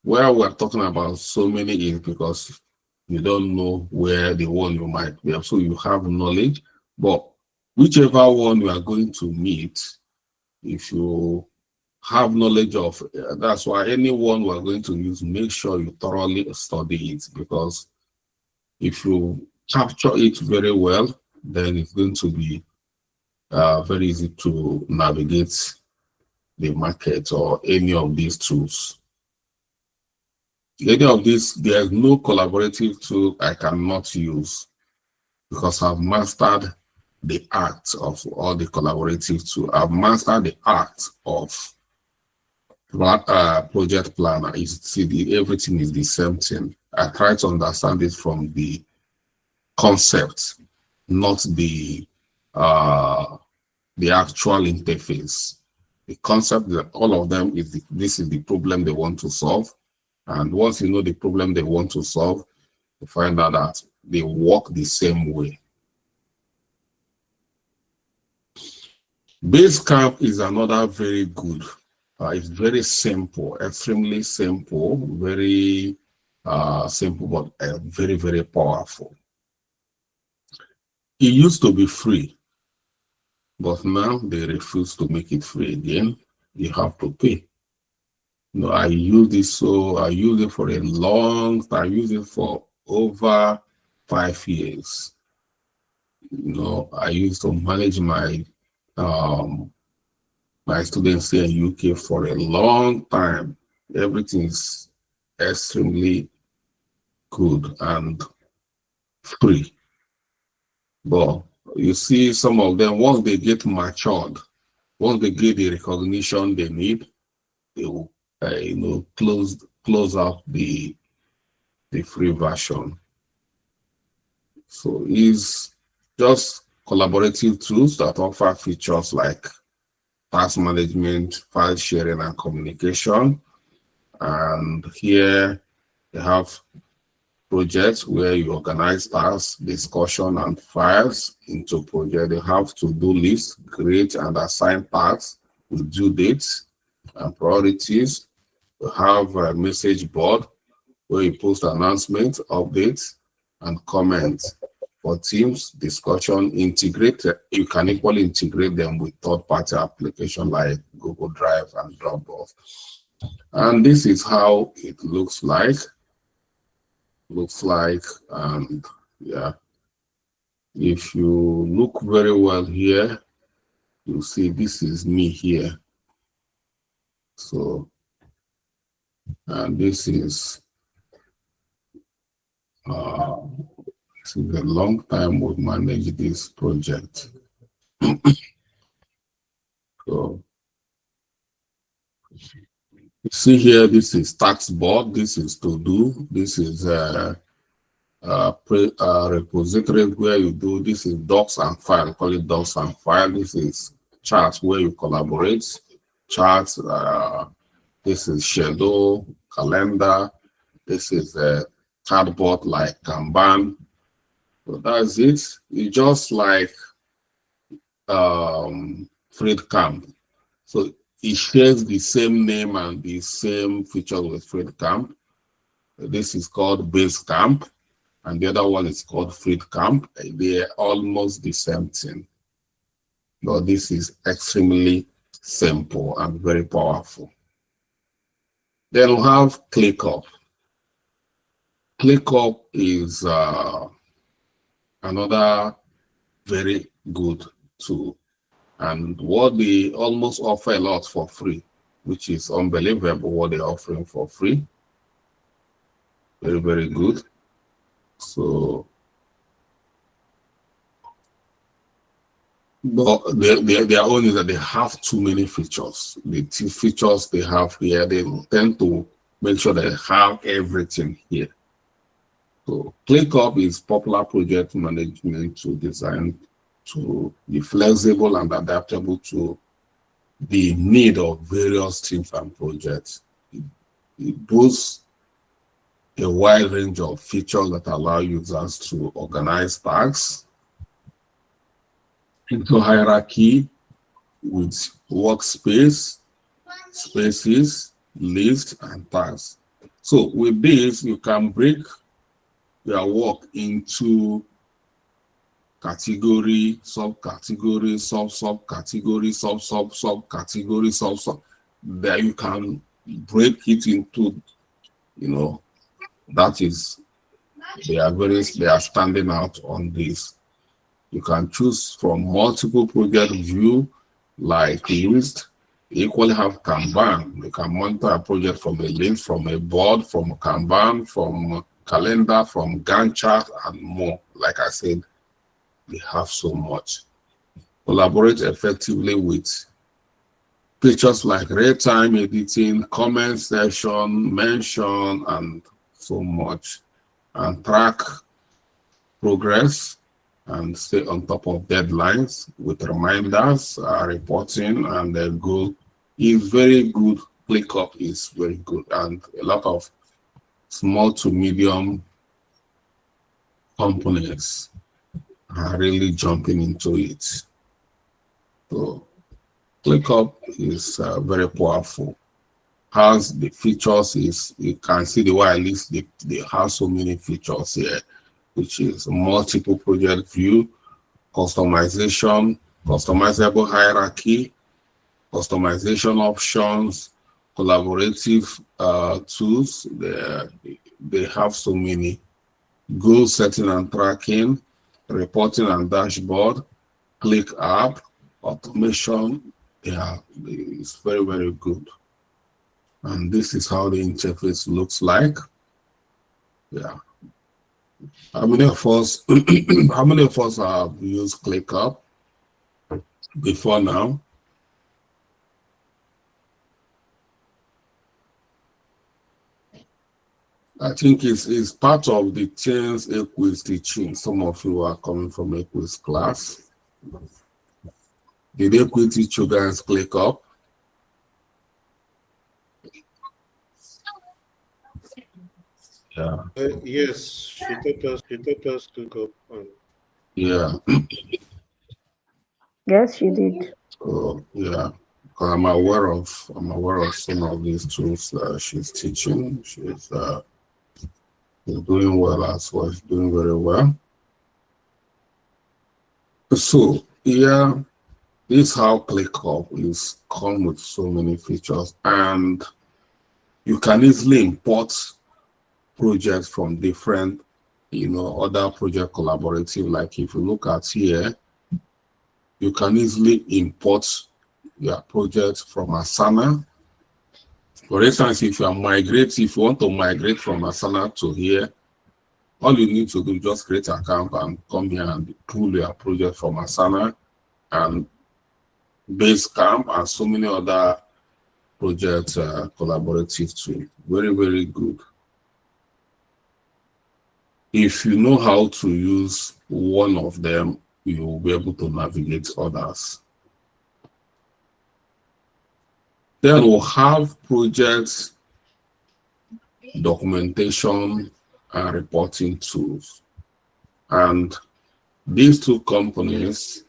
Where we're talking about so many is because you don't know where the one you might be. So you have knowledge, but whichever one you are going to meet, if you have knowledge of, that's why anyone we are going to use, make sure you thoroughly study it, because if you capture it very well, then it's going to be very easy to navigate the market or any of these tools. Any of these, there's no collaborative tool I cannot use because I've mastered the art of all the collaborative tools. I've mastered the art of project planner. Everything is the same thing. I try to understand it from the concept, not the actual interface. The concept that all of them is this is the problem they want to solve. And once you know the problem they want to solve, you find out that they work the same way. Basecamp is another very good. It's very simple, extremely simple, very simple, but very, very powerful. It used to be free, but now they refuse to make it free again. You have to pay. You know, I use it for a long time. I use it for over 5 years. You know, I used to manage my my students here in UK for a long time. Everything is extremely good and free. But you see, some of them, once they get matured, once they get the recognition they need, they will close out the free version. So it's just collaborative tools that offer features like task management, file sharing, and communication. And here they have projects where you organize tasks, discussion, and files into project. They have to-do lists, create and assign tasks with due dates and priorities. You have a message board where you post announcements, updates, and comments for teams, discussion, integrate. You can equally integrate them with third-party applications like Google Drive and Dropbox. And this is how it looks like. And yeah, if you look very well here, you see this is me here. So, and this is a long time we've managed this project. So you see here, this is tax board, this is to do, this is repository where you do, this is docs and file, call it docs and file, this is charts where you collaborate, charts, this is schedule, calendar, this is a cardboard like Kanban. So that's it. It's just like FreeCamp. So it shares the same name and the same features with FreeCamp. This is called Basecamp, and the other one is called FreeCamp. They're almost the same thing, but this is extremely simple and very powerful. Then we have ClickUp. ClickUp is another very good tool, and what they almost offer a lot for free, which is unbelievable what they're offering for free. Very, very good. So, but their own is that they have too many features. The two features they have here, they tend to make sure they have everything here. So ClickUp is popular project management tool designed to be flexible and adaptable to the need of various teams and projects. It boasts a wide range of features that allow users to organize tasks into hierarchy with workspace, spaces, lists, and tasks. So with this, you can break your work into category, subcategory, subcategory, subcategory, sub. There you can break it into, that is, they are standing out on this. You can choose from multiple project view like list. You equally have Kanban. You can monitor a project from a list, from a board, from a Kanban, from calendar, from Gantt chart, and more. Like I said, we have so much. Collaborate effectively with features like real-time editing, comment section, mention, and so much. And track progress and stay on top of deadlines with reminders, reporting, and the goal is very good. ClickUp is very good, and a lot of small to medium companies are really jumping into it. So ClickUp is very powerful. Has the features is, you can see the way I list, they have so many features here, which is multiple project view, customization, customizable hierarchy, customization options, collaborative tools. They have so many. Goal setting and tracking, reporting and dashboard, ClickUp, automation. It's very, very good. And this is how the interface looks like. Yeah. How many of us have used ClickUp before now? I think it's part of the Teens Equis teaching. Some of you are coming from Equis class. Did Equity Children's click up? Yeah. Yes, she taught us to go on. Yeah. Yes, she did. So yeah. I'm aware of some of these tools she's teaching. She's doing well as well. She's doing very well. So yeah, this is how ClickUp is come with so many features, and you can easily import projects from different, other project collaborative. Like if you look at here, you can easily import your project from Asana. For instance, if you want to migrate from Asana to here, all you need to do is just create an account and come here and pull your project from Asana and Basecamp and so many other project collaborative tools. Very, very good. If you know how to use one of them, you will be able to navigate others. Then we'll have projects, documentation, and reporting tools. And these two companies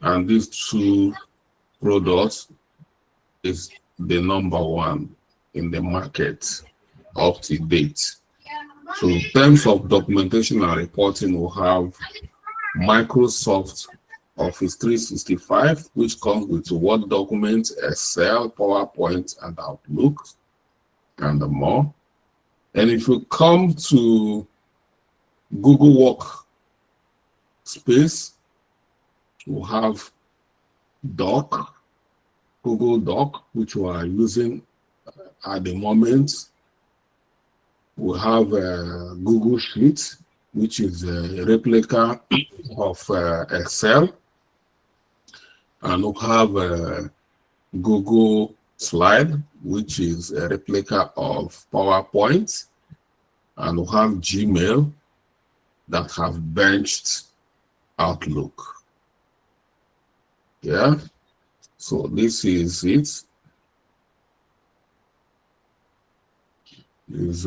and these two products is the number one in the market up to date. So in terms of documentation and reporting, we'll have Microsoft Office 365, which comes with Word documents, Excel, PowerPoint, and Outlook, and more. And if you come to Google Workspace, we'll have Google Doc, which we are using at the moment. We have Google Sheets, which is a replica of Excel. And we have Google Slide, which is a replica of PowerPoint. And we have Gmail that have benched Outlook. Yeah, so this is it. Is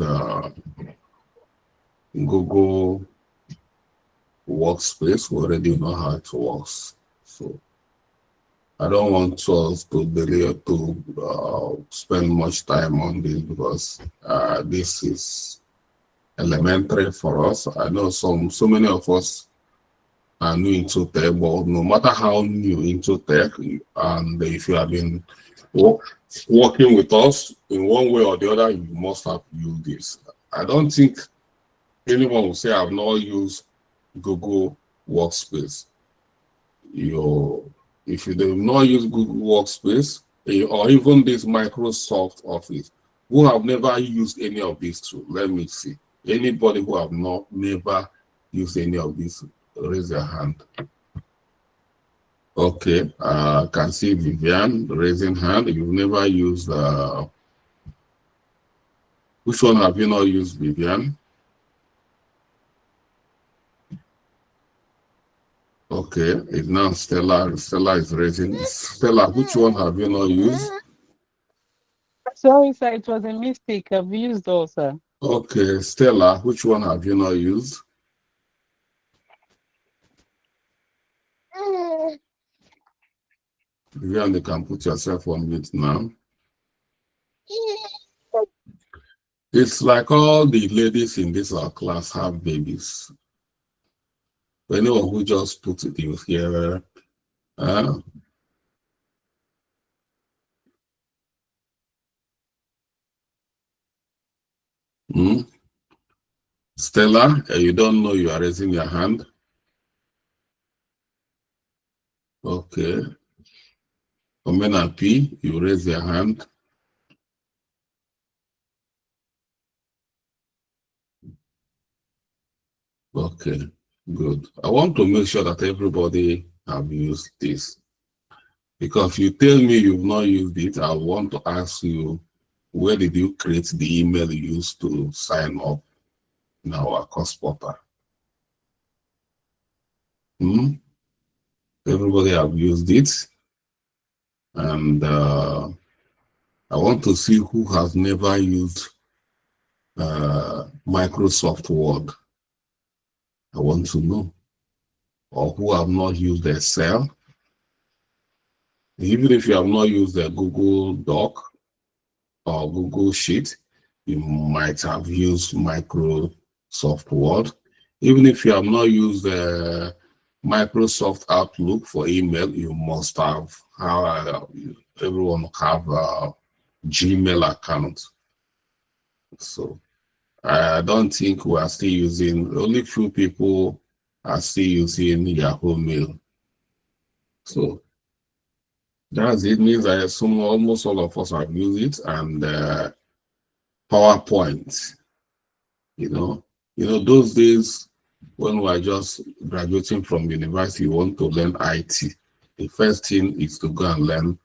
Google Workspace. We already know how it works. So I don't want us to delay to spend much time on this because this is elementary for us. I know so many of us are new into tech, but no matter how new into tech, and if you have been working with us in one way or the other, you must have used this. I don't think anyone will say I've not used Google Workspace. If you do not use Google Workspace or even this Microsoft Office, who have never used any of these tools, let me see. Anybody who have never used any of these, raise their hand. Okay, I can see Vivian raising hand. You've never used, which one have you not used, Vivian? Okay, it's now Stella. Stella is raising. Stella, which one have you not used? Sorry, sir, it was a mistake. I've used all, sir. Okay, Stella, which one have you not used? Vivian, you can put yourself on mute now. It's like all the ladies in this class have babies. Anyone who just put it in here, Stella, you don't know you are raising your hand? Okay. Omena P, you raise your hand. Okay, good. I want to make sure that everybody have used this. Because if you tell me you've not used it, I want to ask you, where did you create the email you used to sign up in our course portal? Everybody have used it. And I want to see who has never used Microsoft Word. I want to know. Or who have not used Excel. Even if you have not used the Google Doc or Google Sheet, you might have used Microsoft Word. Even if you have not used Microsoft Outlook for email, you must have, everyone have a Gmail account. So I don't think we are still using, only few people are still using Yahoo Mail. So that's it. Means I assume almost all of us have used it. And PowerPoint, you know, those days when we are just graduating from university, you want to learn IT. The first thing is to go and learn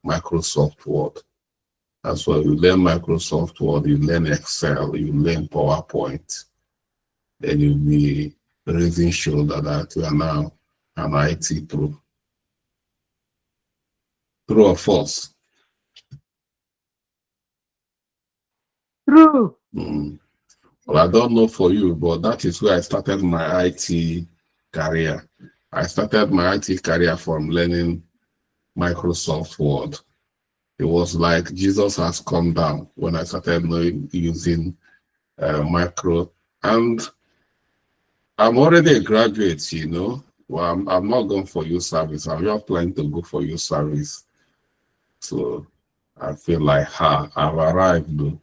Microsoft Word. That's why you learn Microsoft Word, you learn Excel, you learn PowerPoint. Then you'll be raising shoulder that you are now an IT pro. True or false? True. Well, I don't know for you, but that is where I started my IT career. I started my IT career from learning Microsoft Word. It was like Jesus has come down when I started using Micro. And I'm already a graduate, you know. Well, I'm not going for youth service. I'm just planning to go for youth service. So I feel like, I've arrived though.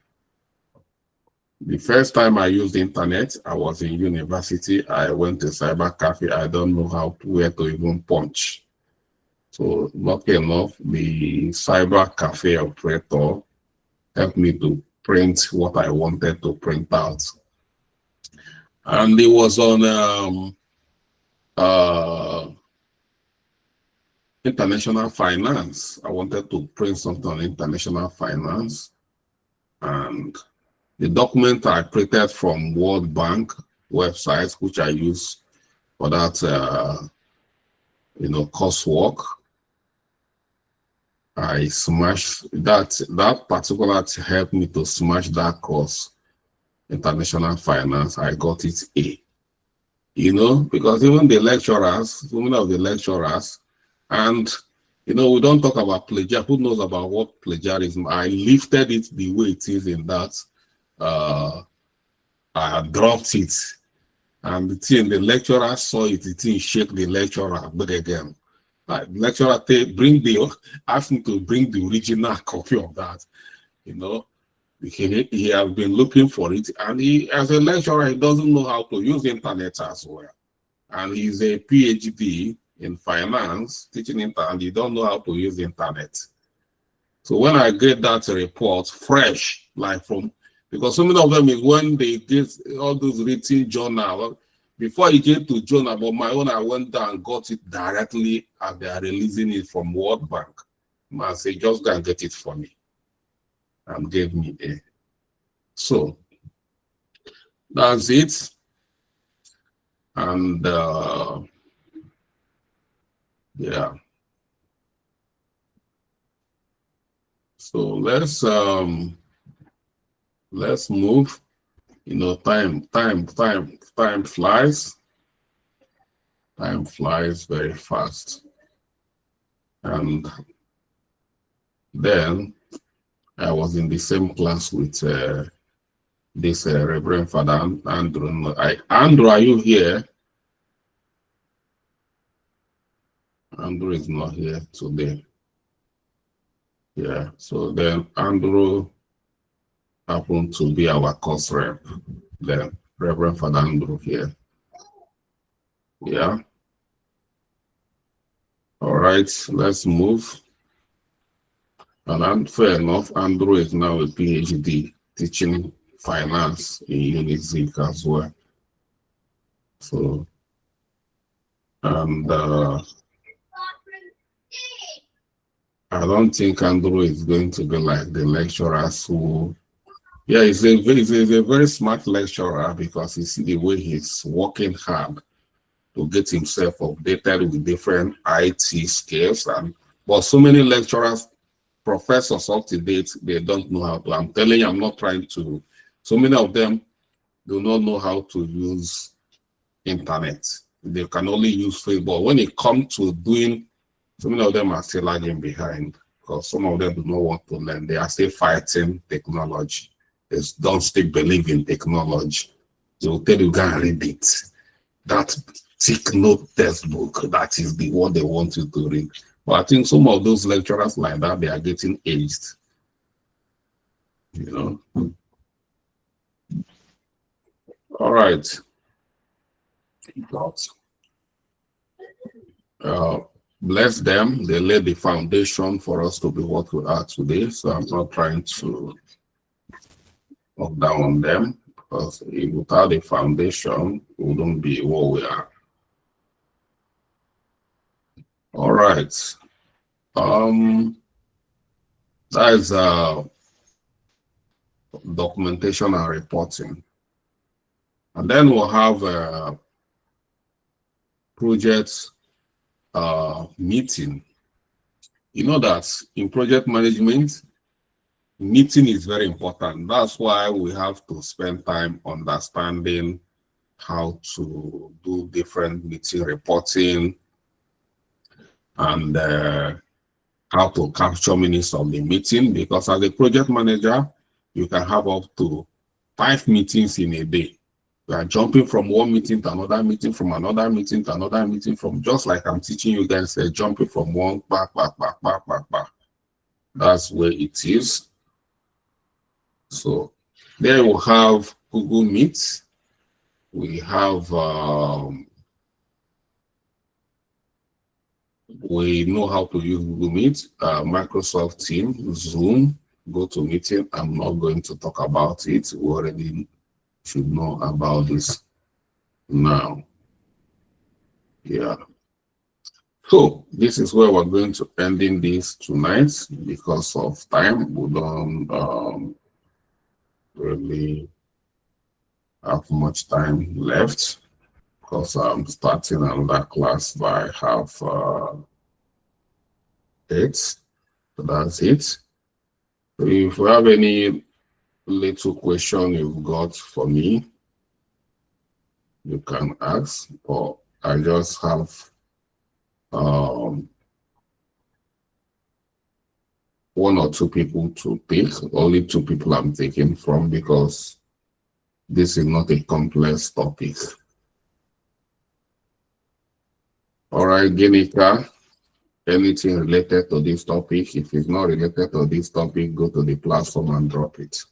The first time I used the internet, I was in university. I went to cyber cafe. I don't know where to even punch. So lucky enough, the cyber cafe operator helped me to print what I wanted to print out. And it was on international finance. I wanted to print something on international finance. And the document I printed from World Bank websites, which I use for that, coursework, I smashed that particular helped me to smash that course, international finance. I got it A. Because even the lecturers, some of the lecturers, and we don't talk about plagiarism. Who knows about what plagiarism? I lifted it the way it is in that. I dropped it, and the lecturer saw it. The thing shake the lecturer, but again, the lecturer asked me to bring the original copy of that. He has been looking for it, and as a lecturer, he doesn't know how to use the internet as well. And he's a PhD in finance, teaching internet, and he don't know how to use the internet. So when I get that report fresh, because some of them is when they get all those written journal, before you get to journal, but my own, I went down and got it directly as they are releasing it from World Bank. I say, just go and get it for me. And gave me A. So that's it. And yeah. So let's move. Time flies. Time flies very fast. And then I was in the same class with this Reverend Father Andrew. Andrew, are you here? Andrew is not here today. Yeah, so then Andrew happened to be our course rep. The Reverend Father Andrew here. Yeah. All right, let's move. And fair enough, Andrew is now a PhD teaching finance in Unizik as well. So, and I don't think Andrew is going to be like the lecturers who, yeah, he's a very smart lecturer because you see the way he's working hard to get himself updated with different IT skills. And But so many lecturers, professors up to date, they don't know how to. I'm telling you, I'm not trying to. So many of them do not know how to use internet. They can only use Facebook. When it comes to doing, so many of them are still lagging behind because some of them do not want to learn. They are still fighting technology. They don't still believe in technology. They will tell you, go and read it. That thick note textbook, that is the one they want you to read. But I think some of those lecturers like that, they are getting aged. You know. All right. Bless them. They laid the foundation for us to be what we are today. So I'm not trying to look down on them because without the foundation, we wouldn't be what we are. All right. That is documentation and reporting. And then we'll have project meeting. You know that in project management, meeting is very important. That's why we have to spend time understanding how to do different meeting reporting and how to capture minutes of the meeting, because as a project manager, you can have up to 5 meetings in a day. We are jumping from one meeting to another meeting, from another meeting to another meeting, from just like I'm teaching you guys, jumping from one back. That's where it is. So there we'll have Google Meet. We have, we know how to use Google Meet, Microsoft Teams, Zoom, GoToMeeting. I'm not going to talk about it. We already should know about this now. Yeah. So this is where we're going to ending this tonight because of time. We don't really have much time left because I'm starting another class by 7:30. So that's it. So if you have any little question you've got for me, you can ask, or I just have one or two people to pick. Only 2 people I'm taking from because this is not a complex topic. All right, Ginika, anything related to this topic? If it's not related to this topic, go to the platform and drop it.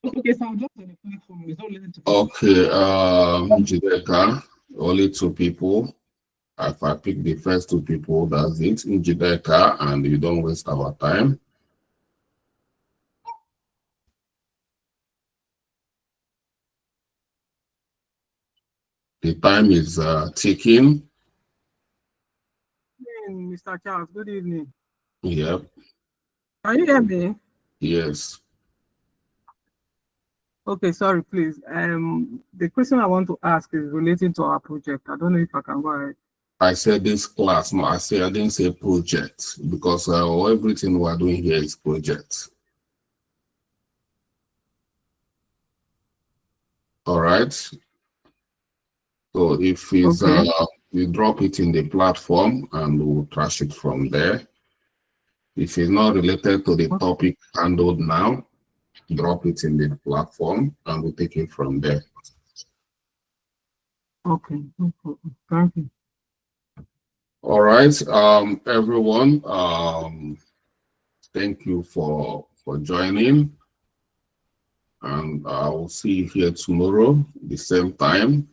Okay, so I'm just on the platform. It's not limited to Okay, Njideka, only 2 people. If I pick the first 2 people, that's it. Njideka, and you don't waste our time. The time is ticking. Mr. Charles, good evening. Yep. Can you hear me? Yes. Okay, sorry, please. The question I want to ask is relating to our project. I don't know if I can go ahead. I said this class. No, I didn't say project because everything we're doing here is project. All right. So if it's Okay. you drop it in the platform and we'll trash it from there. If it's not related to the topic handled now, drop it in the platform and we'll take it from there. Okay. Thank you. All right, everyone. Thank you for joining, and I will see you here tomorrow, the same time.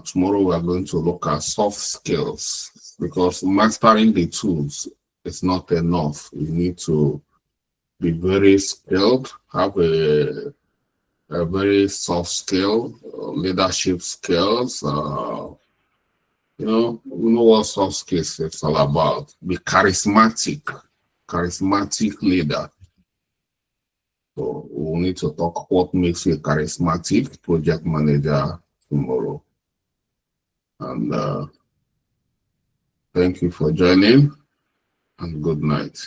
Tomorrow we are going to look at soft skills because mastering the tools is not enough. You need to be very skilled, have a very soft skill, leadership skills. You know what soft skills it's all about. Be charismatic leader. So we'll need to talk what makes you a charismatic project manager tomorrow. And thank you for joining, and good night.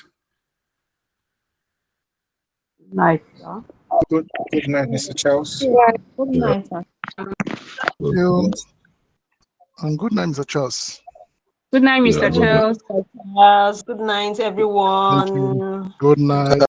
Nice, sir. Good night, Mr. Charles. Good Yeah. night, sir. Good you. night. And good night, Mr. Charles. Good night, Yeah, Mr. good night. Charles. Good night, everyone. Good night.